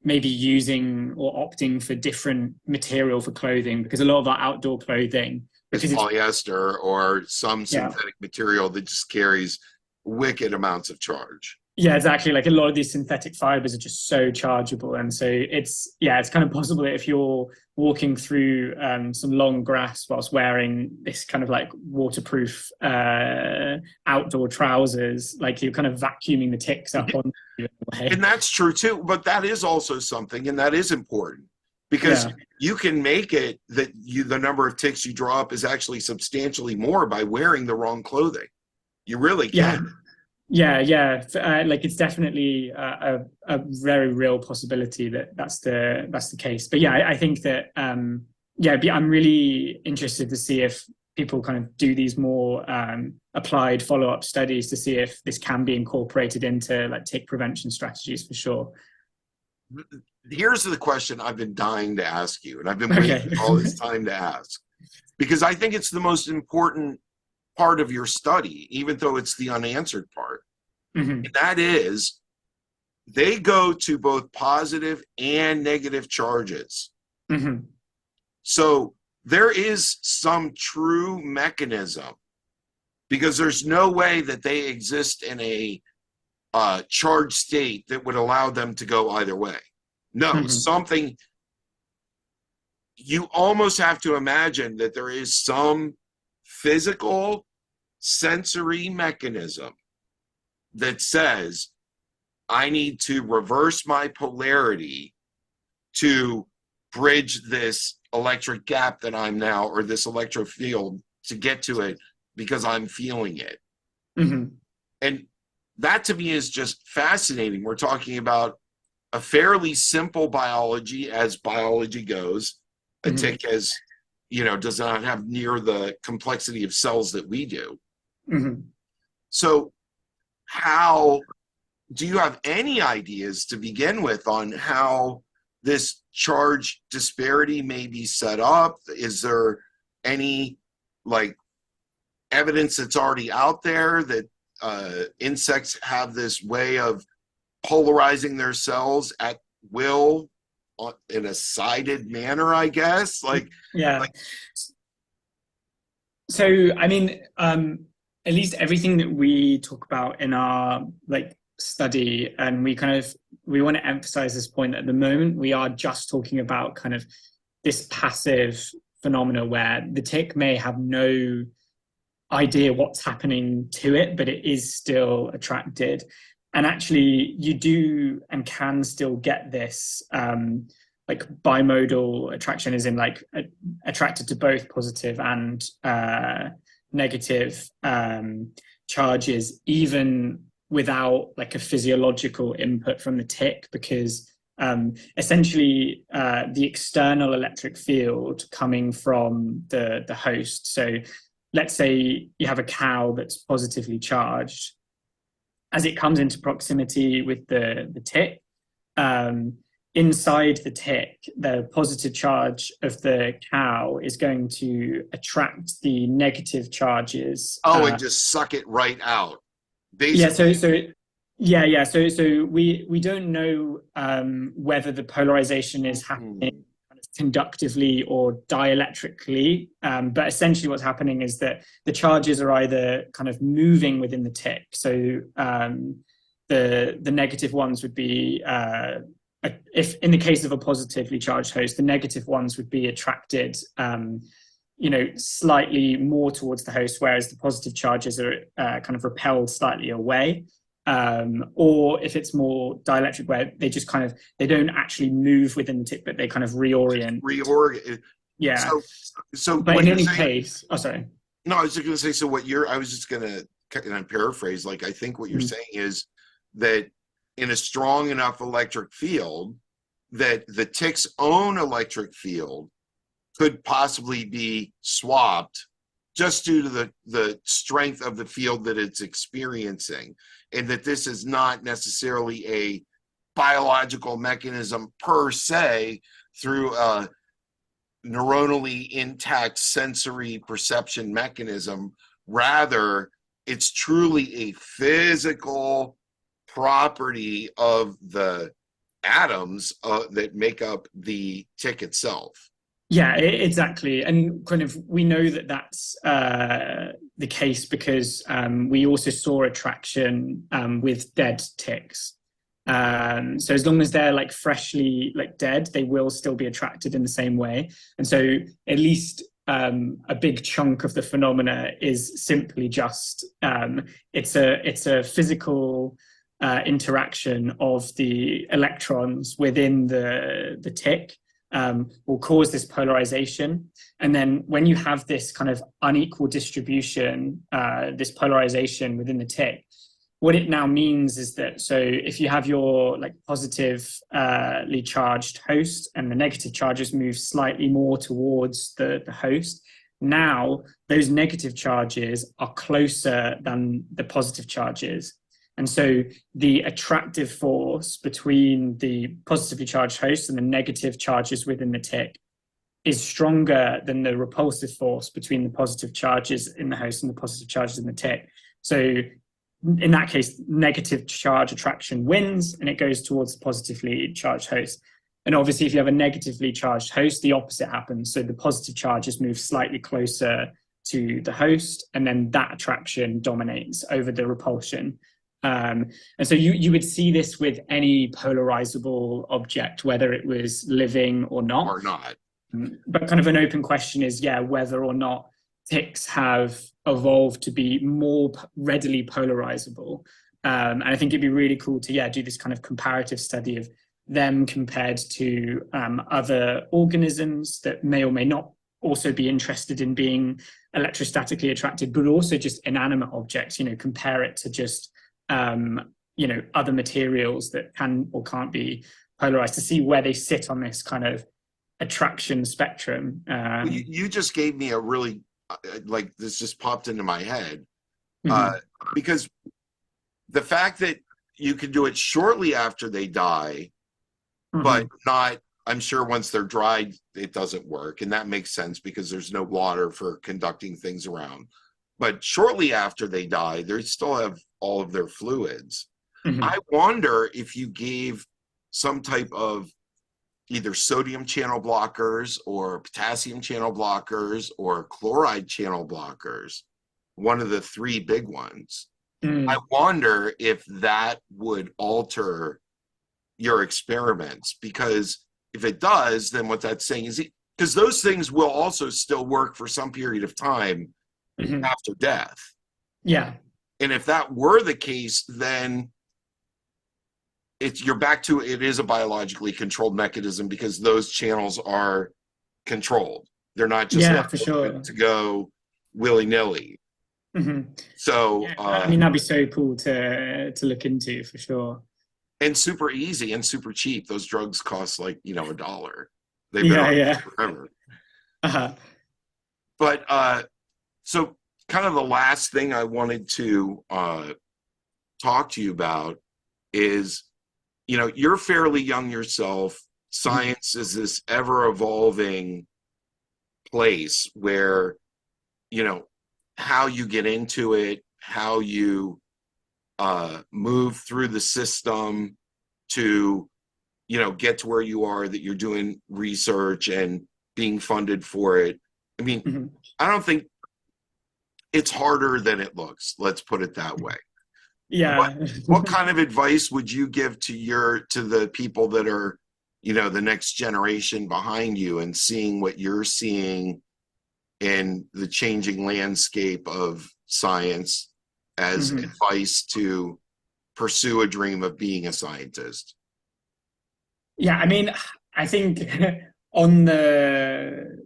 maybe using or opting for different material for clothing, because a lot of our outdoor clothing is polyester or some synthetic material that just carries wicked amounts of charge. Yeah, exactly. Like, a lot of these synthetic fibers are just so chargeable. And so it's kind of possible that if you're walking through some long grass whilst wearing this kind of like waterproof outdoor trousers, like, you're kind of vacuuming the ticks up on you in a way. And that's true too, but that is also something, and that is important, because you can make it that the number of ticks you draw up is actually substantially more by wearing the wrong clothing. You really can. Yeah. Like, it's definitely a very real possibility that that's the case. But yeah, I think that I'm really interested to see if people kind of do these more applied follow-up studies to see if this can be incorporated into like tick prevention strategies, for sure. Here's the question I've been dying to ask you, and I've been waiting all this time to ask, because I think it's the most important part of your study, even though it's the unanswered part. And that is, they go to both positive and negative charges. So there is some true mechanism, because there's no way that they exist in a charged state that would allow them to go either way. No, something, you almost have to imagine that there is some physical sensory mechanism that says, I need to reverse my polarity to bridge this electric gap that I'm now, or this electric field, to get to it because I'm feeling it. And that to me is just fascinating. We're talking about a fairly simple biology, as biology goes. A tick has, you know, does not have near the complexity of cells that we do. So how do you have any ideas to begin with on how this charge disparity may be set up? Is there any like evidence that's already out there that insects have this way of polarizing their cells at will in a sided manner, I guess? So, I mean, at least everything that we talk about in our like study, and we want to emphasize this point, at the moment we are just talking about kind of this passive phenomena where the tick may have no idea what's happening to it, but it is still attracted. And actually, you do and can still get this like bimodal attraction, as in like attracted to both positive and negative charges, even without like a physiological input from the tick, because essentially the external electric field coming from the host. So let's say you have a cow that's positively charged. As it comes into proximity with the tick, inside the tick, the positive charge of the cow is going to attract the negative charges. And just suck it right out, basically. So we don't know whether the polarization is happening conductively or dielectrically, but essentially what's happening is that the charges are either kind of moving within the tick. So the negative ones would be, if in the case of a positively charged host, the negative ones would be attracted slightly more towards the host, whereas the positive charges are kind of repelled slightly away. Or if it's more dielectric, where they don't actually move within the tick, but they kind of reorient. Yeah. So but what in you're any saying, case, oh, sorry. no, I was just going to say, so I was just going to kind of paraphrase, like, I think what you're saying is that in a strong enough electric field, that the tick's own electric field could possibly be swapped just due to the strength of the field that it's experiencing, and that this is not necessarily a biological mechanism per se through a neuronally intact sensory perception mechanism. Rather, it's truly a physical property of the atoms that make up the tick itself. Yeah, exactly. And kind of we know that that's the case because we also saw attraction with dead ticks. So as long as they're like freshly like dead, they will still be attracted in the same way. And so at least a big chunk of the phenomena is simply just it's a physical interaction of the electrons within the tick. Will cause this polarization. And then when you have this kind of unequal distribution, this polarization within the tick, what it now means is that, so if you have your like positively charged host and the negative charges move slightly more towards the host, now those negative charges are closer than the positive charges. And so the attractive force between the positively charged host and the negative charges within the tick is stronger than the repulsive force between the positive charges in the host and the positive charges in the tick. So in that case, negative charge attraction wins and it goes towards the positively charged host. And obviously, if you have a negatively charged host, the opposite happens. So the positive charges move slightly closer to the host, and then that attraction dominates over the repulsion. And so you would see this with any polarizable object, whether it was living or not. Or not. But kind of an open question is, whether or not ticks have evolved to be more readily polarizable. And I think it'd be really cool to, do this kind of comparative study of them compared to other organisms that may or may not also be interested in being electrostatically attracted, but also just inanimate objects, compare it to just other materials that can or can't be polarized to see where they sit on this kind of attraction spectrum. You just gave me a really this just popped into my head because the fact that you can do it shortly after they die, but not, I'm sure once they're dried, it doesn't work. And that makes sense because there's no water for conducting things around. But shortly after they die, they still have all of their fluids. I wonder if you gave some type of either sodium channel blockers or potassium channel blockers or chloride channel blockers, one of the three big ones. I wonder if that would alter your experiments, because if it does, then what that's saying is, because those things will also still work for some period of time after death. Yeah. And if that were the case, then you're back to it is a biologically controlled mechanism because those channels are controlled. They're not just for sure to go willy-nilly. So I mean, that'd be so cool to look into for sure. And super easy and super cheap. Those drugs cost like $1. They've been forever. But so kind of the last thing I wanted to talk to you about is, you're fairly young yourself. Science is this ever evolving place where, how you get into it, how you move through the system to, get to where you are, that you're doing research and being funded for it. I mean, I don't think it's harder than it looks. Let's put it that way. Yeah. What kind of advice would you give to the people that are, the next generation behind you and seeing what you're seeing in the changing landscape of science as advice to pursue a dream of being a scientist? Yeah, I mean, I think on the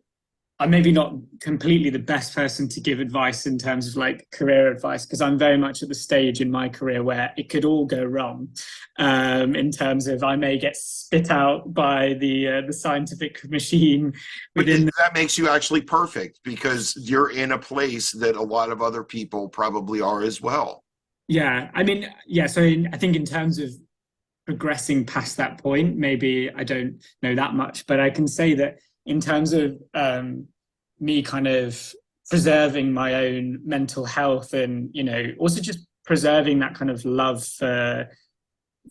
I'm maybe not completely the best person to give advice in terms of like career advice, because I'm very much at the stage in my career where it could all go wrong. In terms of I may get spit out by the scientific machine But within. that makes you actually perfect because you're in a place that a lot of other people probably are as well. Yeah, I mean, yeah. So I think in terms of progressing past that point, maybe I don't know that much, but I can say that in terms of me kind of preserving my own mental health, and also just preserving that kind of love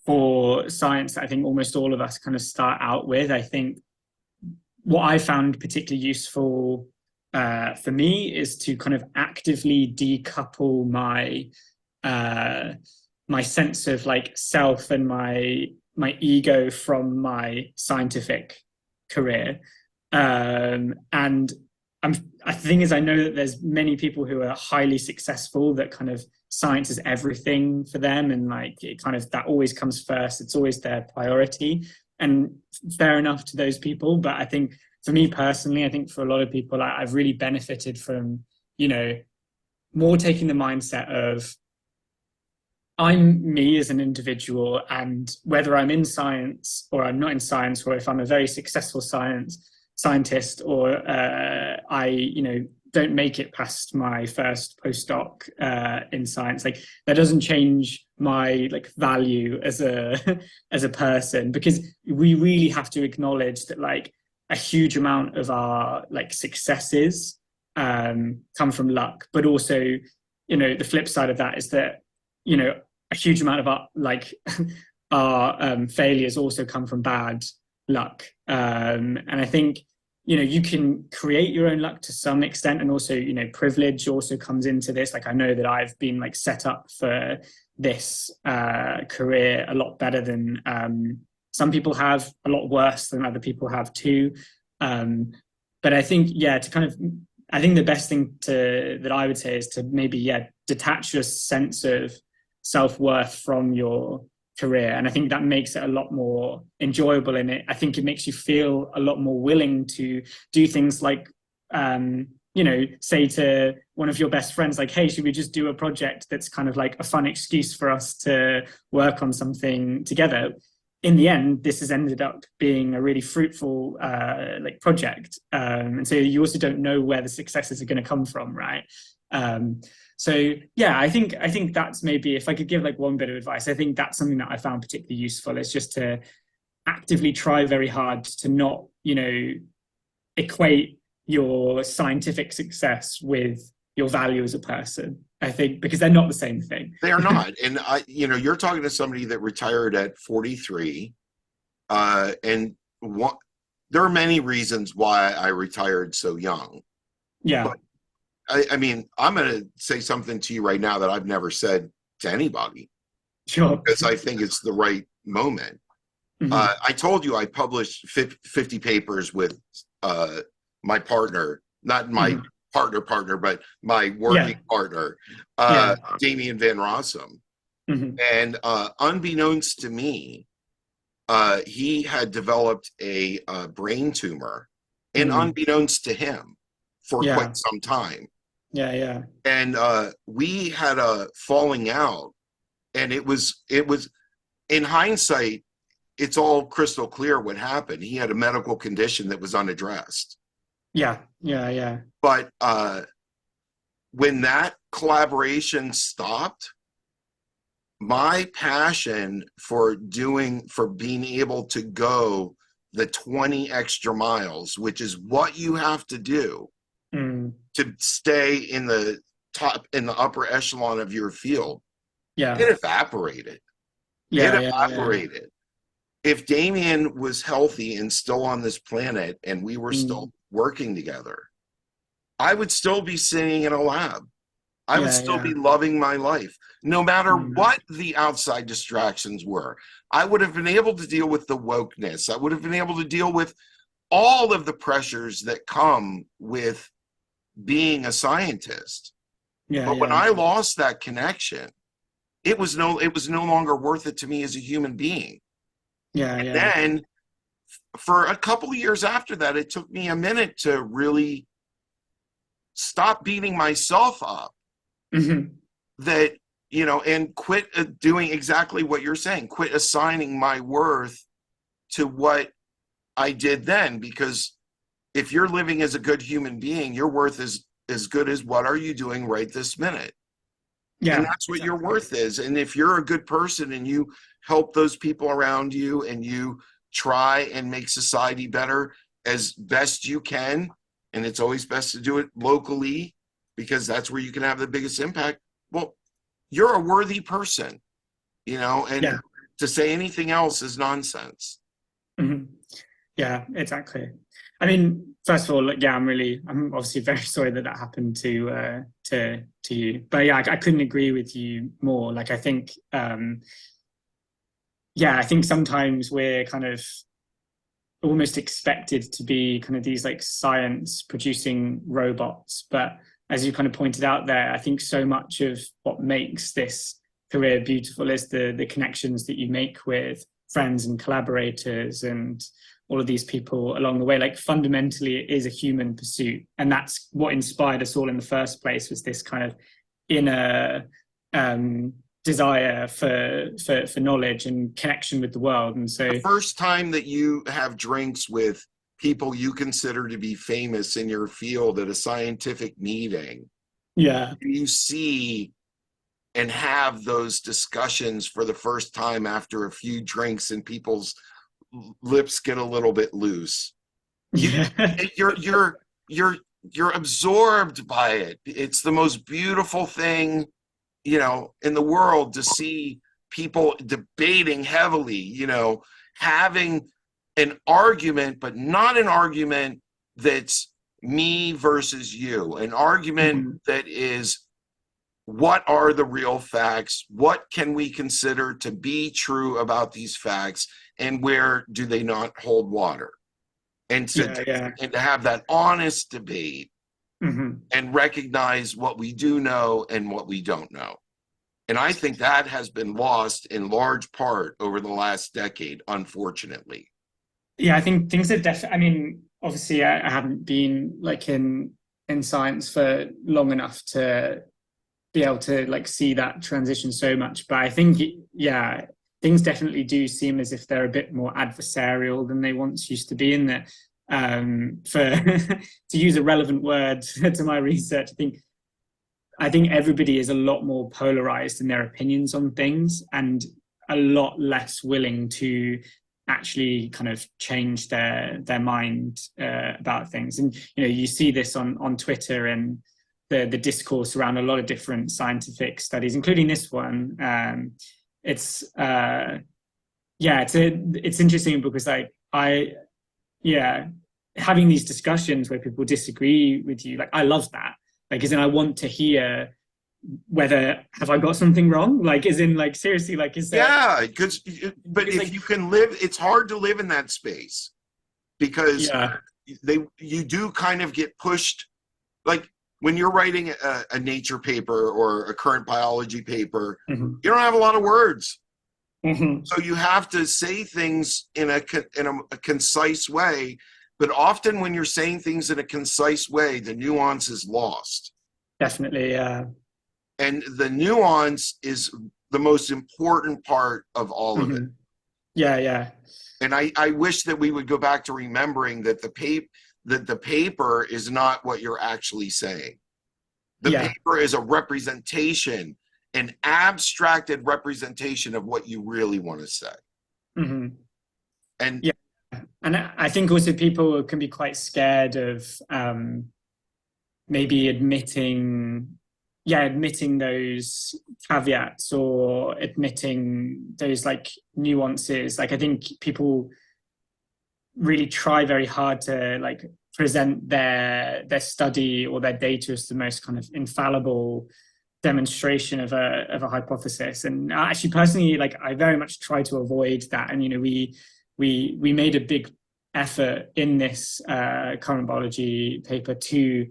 for science that I think almost all of us kind of start out with. I think what I found particularly useful for me is to kind of actively decouple uh, my sense of like self and my ego from my scientific career. And the thing is, I know that there's many people who are highly successful that kind of science is everything for them, and like it kind of that always comes first. It's always their priority, and fair enough to those people. But I think for me personally, I think for a lot of people, I've really benefited from more taking the mindset of I'm me as an individual, and whether I'm in science or I'm not in science, or if I'm a very successful scientist, or don't make it past my first postdoc in science, like that doesn't change my like value as a as a person, because we really have to acknowledge that like a huge amount of our like successes come from luck, but also the flip side of that is that a huge amount of our like our failures also come from bad luck. And I think you can create your own luck to some extent, and also privilege also comes into this. Like I know that I've been like set up for this career a lot better than some people have, a lot worse than other people have too. But I think I think the best thing that I would say is to maybe detach your sense of self-worth from your career, and I think that makes it a lot more enjoyable. In it, I think it makes you feel a lot more willing to do things like say to one of your best friends, like, hey, should we just do a project that's kind of like a fun excuse for us to work on something together? In the end, this has ended up being a really fruitful like project, and so you also don't know where the successes are going to come from, right? So yeah, I think that's maybe, if I could give like one bit of advice, I think that's something that I found particularly useful, is just to actively try very hard to not equate your scientific success with your value as a person. I think because they're not the same thing. They are not. And you're talking to somebody that retired at 43, and there are many reasons why I retired so young. Yeah. But I mean, I'm going to say something to you right now that I've never said to anybody. Sure. Because I think it's the right moment. I told you I published 50 papers with my partner, not my partner, but my working partner, Damian Van Rossum. And unbeknownst to me, he had developed a brain tumor, and unbeknownst to him, for quite some time. Yeah. And we had a falling out, and it was in hindsight, it's all crystal clear what happened. He had a medical condition that was unaddressed. Yeah. But when that collaboration stopped, my passion for being able to go the 20 extra miles, which is what you have to do to stay in the upper echelon of your field, it evaporated. If Damien was healthy and still on this planet and we were still working together, I would still be sitting in a lab. I would still be loving my life, no matter what the outside distractions were. I would have been able to deal with the wokeness. I would have been able to deal with all of the pressures that come with being a scientist. Yeah, But when yeah. I lost that connection, it was no longer worth it to me as a human being. Yeah, And yeah. then for a couple of years after that, it took me a minute to really stop beating myself up Hmm. that, and quit doing exactly what you're saying, quit assigning my worth to what I did then. Because if you're living as a good human being, your worth is as good as what are you doing right this minute. And Yeah, that's what your exactly. worth is. And if you're a good person and you help those people around you and you try and make society better as best you can, and it's always best to do it locally because that's where you can have the biggest impact. Well, you're a worthy person, and Yeah. to say anything else is nonsense. Hmm. Yeah, exactly. I mean, first of all, yeah, I'm obviously very sorry that that happened to you. But yeah, I couldn't agree with you more. Like, I think, yeah, I think sometimes we're kind of almost expected to be kind of these like science producing robots. But as you kind of pointed out there, I think so much of what makes this career beautiful is the connections that you make with friends and collaborators and all of these people along the way. Like fundamentally, it is a human pursuit, and that's what inspired us all in the first place. Was this kind of inner um, desire for knowledge and connection with the world, and The so first time that you have drinks with people you consider to be famous in your field at a scientific meeting, yeah, you see and have those discussions for the first time after a few drinks and people's lips get a little bit loose. You yeah, you're you're absorbed by it. It's the most beautiful thing, in the world to see people debating heavily, having an argument, but not an argument that's me versus you, an argument Mhm. that is what are the real facts? What can we consider to be true about these facts? And where do they not hold water? And to, Yeah, yeah. and to have that honest debate Hmm. and recognize what we do know and what we don't know. And I think that has been lost in large part over the last decade, unfortunately. Yeah, I think things are definitely. I mean, obviously, I haven't been like in science for long enough to be able to like see that transition so much. But I think, yeah, things definitely do seem as if they're a bit more adversarial than they once used to be. In that, for to use a relevant word to my research, I think everybody is a lot more polarized in their opinions on things and a lot less willing to actually kind of change their mind about things. And you see this on Twitter and the discourse around a lot of different scientific studies, including this one. It's yeah, it's interesting because like yeah, having these discussions where people disagree with you, like I love that. Like, as in, I want to hear whether have I got something wrong? Like, as in, like seriously, like is there? Yeah, but Because if like you can live, it's hard to live in that space because yeah, you do kind of get pushed. Like when you're writing a nature paper or a current biology paper, mm-hmm. you don't have a lot of words. Mm-hmm. So you have to say things in a concise way, but often when you're saying things in a concise way, the nuance is lost. Definitely, And the nuance is the most important part of all of it. mm-hmm. Yeah, yeah, And I wish that we would go back to remembering that the paper is not what you're actually saying. The yeah. paper is a representation, an abstracted representation of what you really want to say. Mm-hmm. And Yeah. And I think also people can be quite scared of maybe admitting those caveats or admitting those like nuances. Like I think people really try very hard to like present their study or their data as the most kind of infallible demonstration of a hypothesis. And actually personally, like I very much try to avoid that. And we made a big effort in this current biology paper to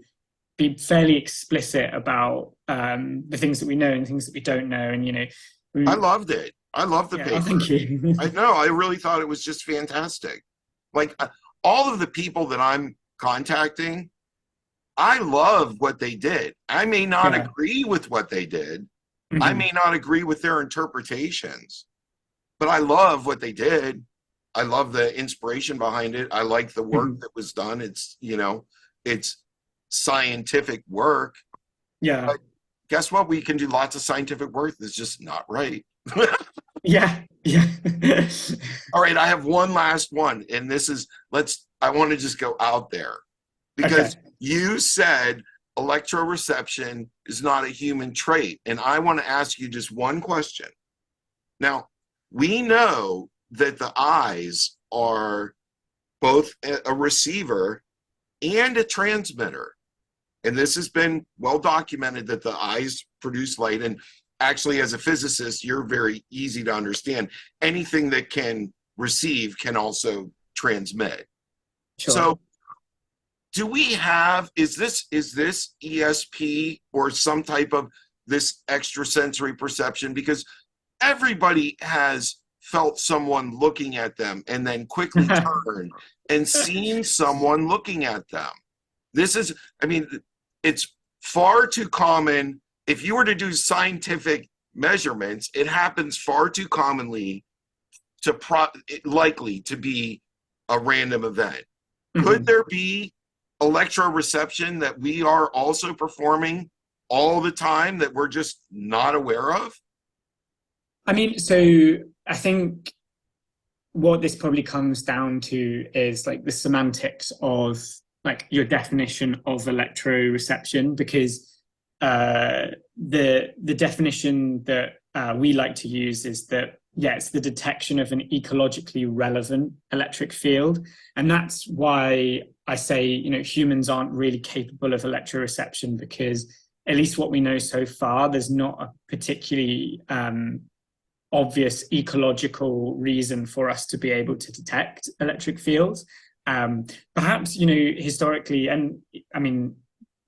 be fairly explicit about the things that we know and things that we don't know. And, I loved it. I loved the yeah, oh, thank paper. you. I know. I really thought it was just fantastic. Like all of the people that I'm contacting, I love what they did. I may not Yeah. agree with what they did. I Mhm. may not agree with their interpretations, but I love what they did. I love the inspiration behind it. I like the work Mhm. that was done. It's scientific work. Yeah. But guess what? We can do lots of scientific work that's just not right. Yeah. Yeah. All right, I have one last one, and this is I want to just go out there Okay. because you said electroreception is not a human trait, and I want to ask you just one question. Now, we know that the eyes are both a receiver and a transmitter. And this has been well documented that the eyes produce light. And actually, as a physicist, you're very easy to understand. Anything that can receive can also transmit. Sure. So, do we have is this ESP or some type of this extrasensory perception? Because everybody has felt someone looking at them and then quickly turned and seen someone looking at them. This is, I mean, it's far too common. If you were to do scientific measurements, it happens far too commonly likely to be a random event. Could Mhm. there be electroreception that we are also performing all the time that we're just not aware of? I mean, so I think what this probably comes down to is like the semantics of like your definition of electroreception, because the definition that we like to use is that, yeah, it's the detection of an ecologically relevant electric field. And that's why I say, humans aren't really capable of electroreception, because at least what we know so far, there's not a particularly obvious ecological reason for us to be able to detect electric fields. Perhaps, historically, and I mean,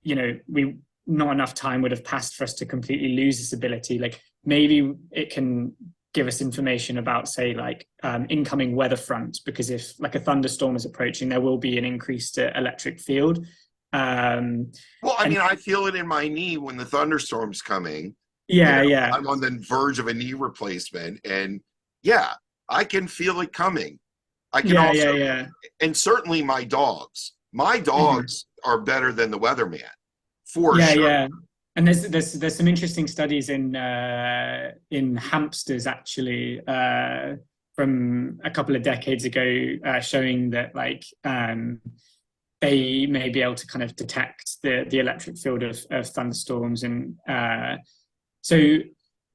we not enough time would have passed for us to completely lose this ability. Like maybe it can give us information about, say, like incoming weather fronts, because if like a thunderstorm is approaching, there will be an increased electric field. Well, I And mean, I feel it in my knee when the thunderstorm's coming. yeah, yeah, I'm on the verge of a knee replacement, and yeah, I can feel it coming. I can yeah, also, yeah, yeah. and certainly my dogs. My Mhm. dogs are better than the weatherman, for Yeah, sure. yeah. And there's some interesting studies in hamsters actually from a couple of decades ago showing that like they may be able to kind of detect the electric field of thunderstorms. And so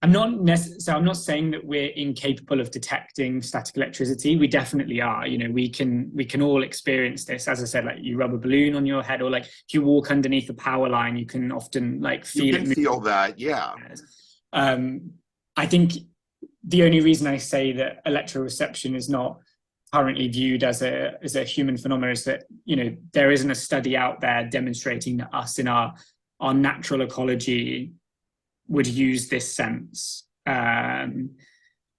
I'm not saying that we're incapable of detecting static electricity. We definitely are. We can all experience this. As I said, like you rub a balloon on your head, or like if you walk underneath a power line, you can often like You feel it can move. feel that, yeah. Um, I think the only reason I say that electroreception is not currently viewed as a human phenomenon is that there isn't a study out there demonstrating that us in our natural ecology would use this sense,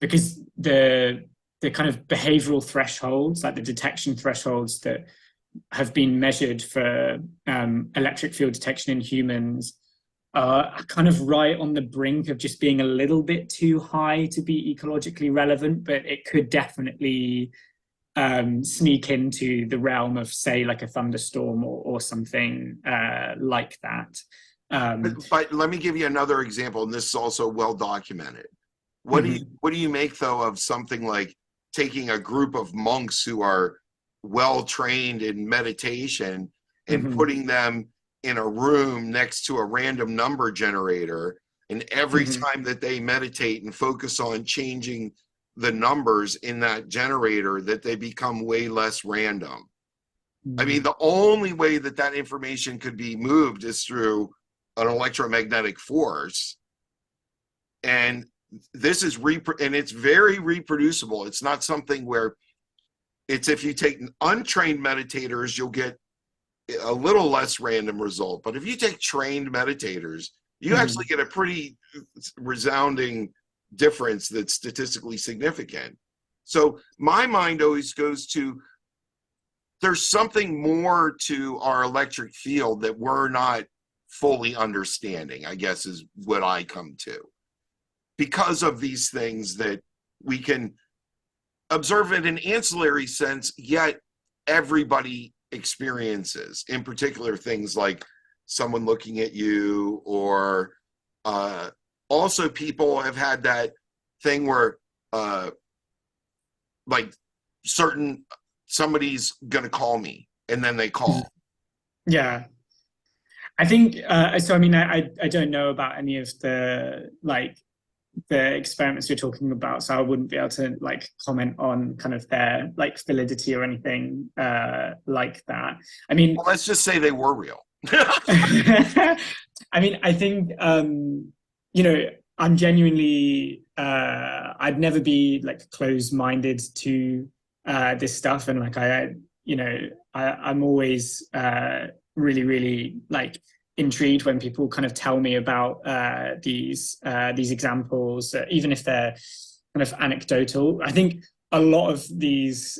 because the kind of behavioral thresholds, like the detection thresholds that have been measured for electric field detection in humans, are kind of right on the brink of just being a little bit too high to be ecologically relevant. But it could definitely sneak into the realm of, say, like a thunderstorm or something like that. Um, But let me give you another example, and this is also well documented. mhm, What do you make though of something like taking a group of monks who are well trained in meditation and mhm, putting them in a room next to a random number generator, and every mhm, time that they meditate and focus on changing the numbers in that generator, that they become way less random? I mean, mhm. the only way that that information could be moved is through an electromagnetic force. And this is and it's very reproducible. It's not something where it's, if you take untrained meditators, you'll get a little less random result. But if you take trained meditators, you actually get a pretty resounding difference that's statistically significant. So my mind always goes to, there's something more to our electric field that we're not fully understanding, I guess is what I come to. Because of these things that we can observe in an ancillary sense, yet everybody experiences, in particular things like someone looking at you, or also people have had that thing where like somebody's gonna call me and then they call. Yeah, I think so. I mean, I don't know about any of the experiments you're talking about, so I wouldn't be able to like comment on kind of their like validity or anything like that. I mean, well, let's just say they were real. I mean, I think you know, I'm genuinely I'd never be like closed-minded to this stuff, and like I'm always really, really like intrigued when people kind of tell me about these examples, even if they're kind of anecdotal. I think a lot of these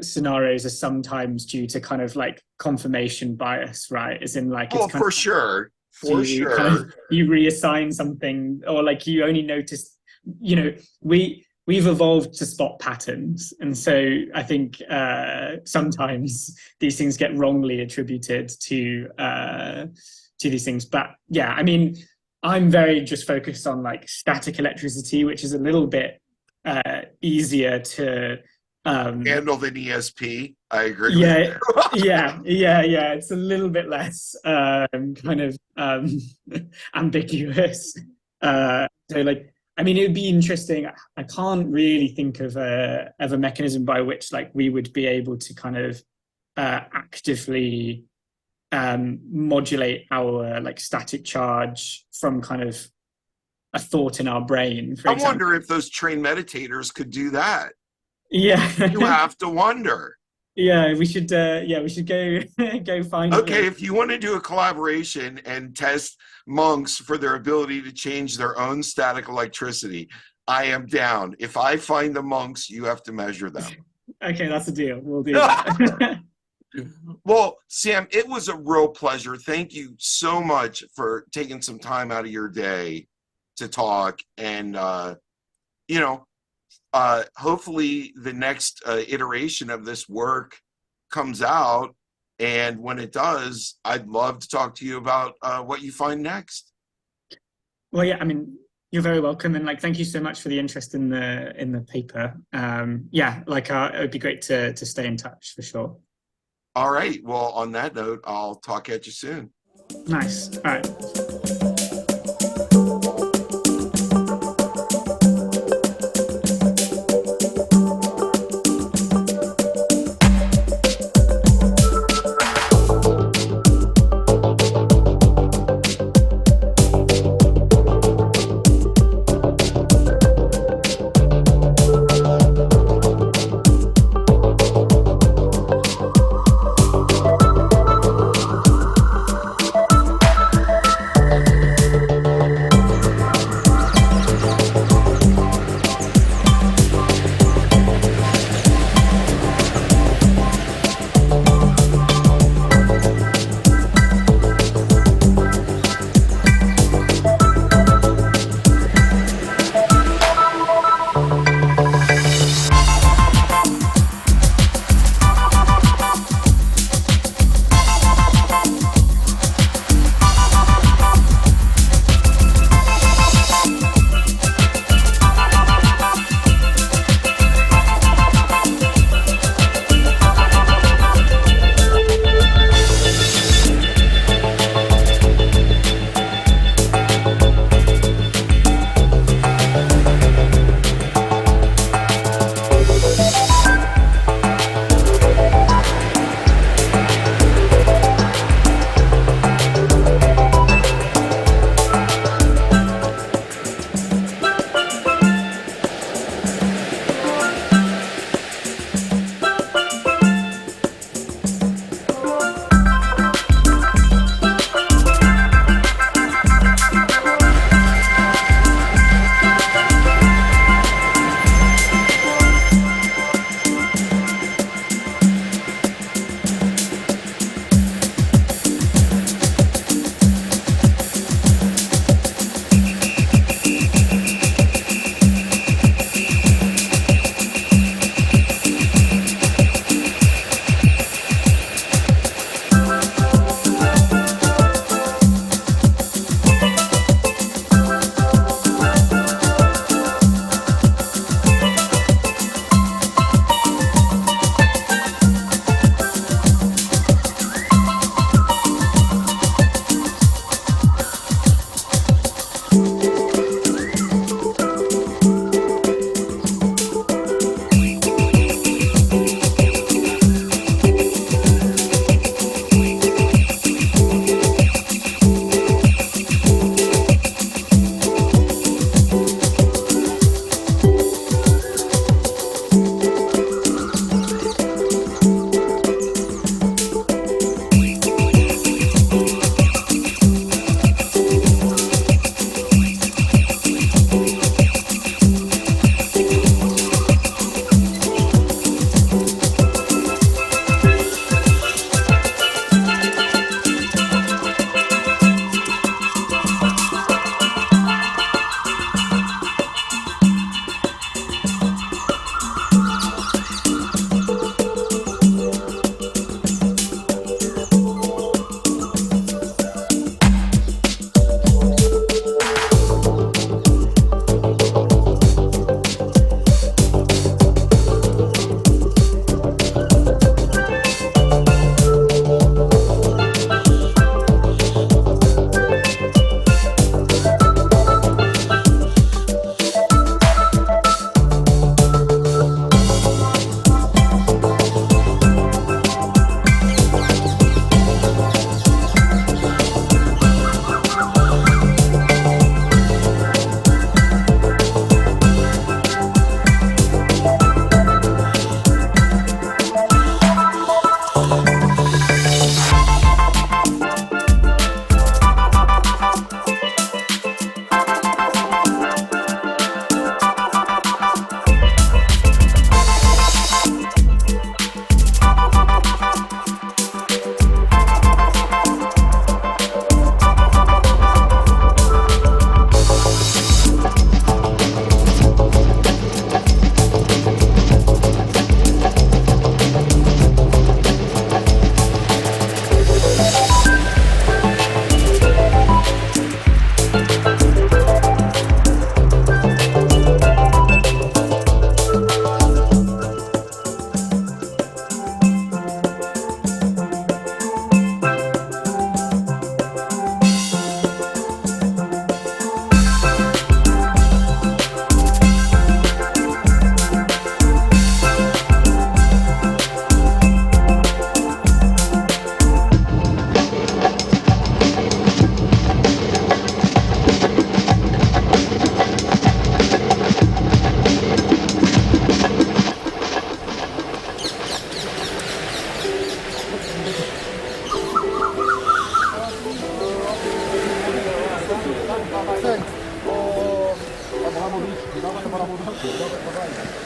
scenarios are sometimes due to kind of like confirmation bias, right? As in like, it's for sure. For sure. Kind of, you reassign something, or like you only notice, you know, we've evolved to spot patterns. And so I think sometimes these things get wrongly attributed to these things. But yeah, I mean, I'm very just focused on like static electricity, which is a little bit easier to handle than ESP. I agree. Yeah, yeah. It's a little bit less kind of ambiguous. So like, I mean, it would be interesting. I can't really think of a mechanism by which like we would be able to kind of actively modulate our like static charge from kind of a thought in our brain. I wonder if those trained meditators could do that. Yeah, you have to wonder. Yeah, we should go find. Okay, if you want to do a collaboration and test monks for their ability to change their own static electricity, I am down. If I find the monks, you have to measure them. Okay, that's a deal. We'll do that. Well, Sam, it was a real pleasure. Thank you so much for taking some time out of your day to talk. And hopefully the next iteration of this work comes out, and when it does, I'd love to talk to you about what you find next. Well, yeah, I mean, you're very welcome, and like, thank you so much for the interest in the paper. Yeah, like it would be great to stay in touch for sure. All right. Well, on that note, I'll talk at you soon. Nice. All right. Dzień dobry, prowadzi.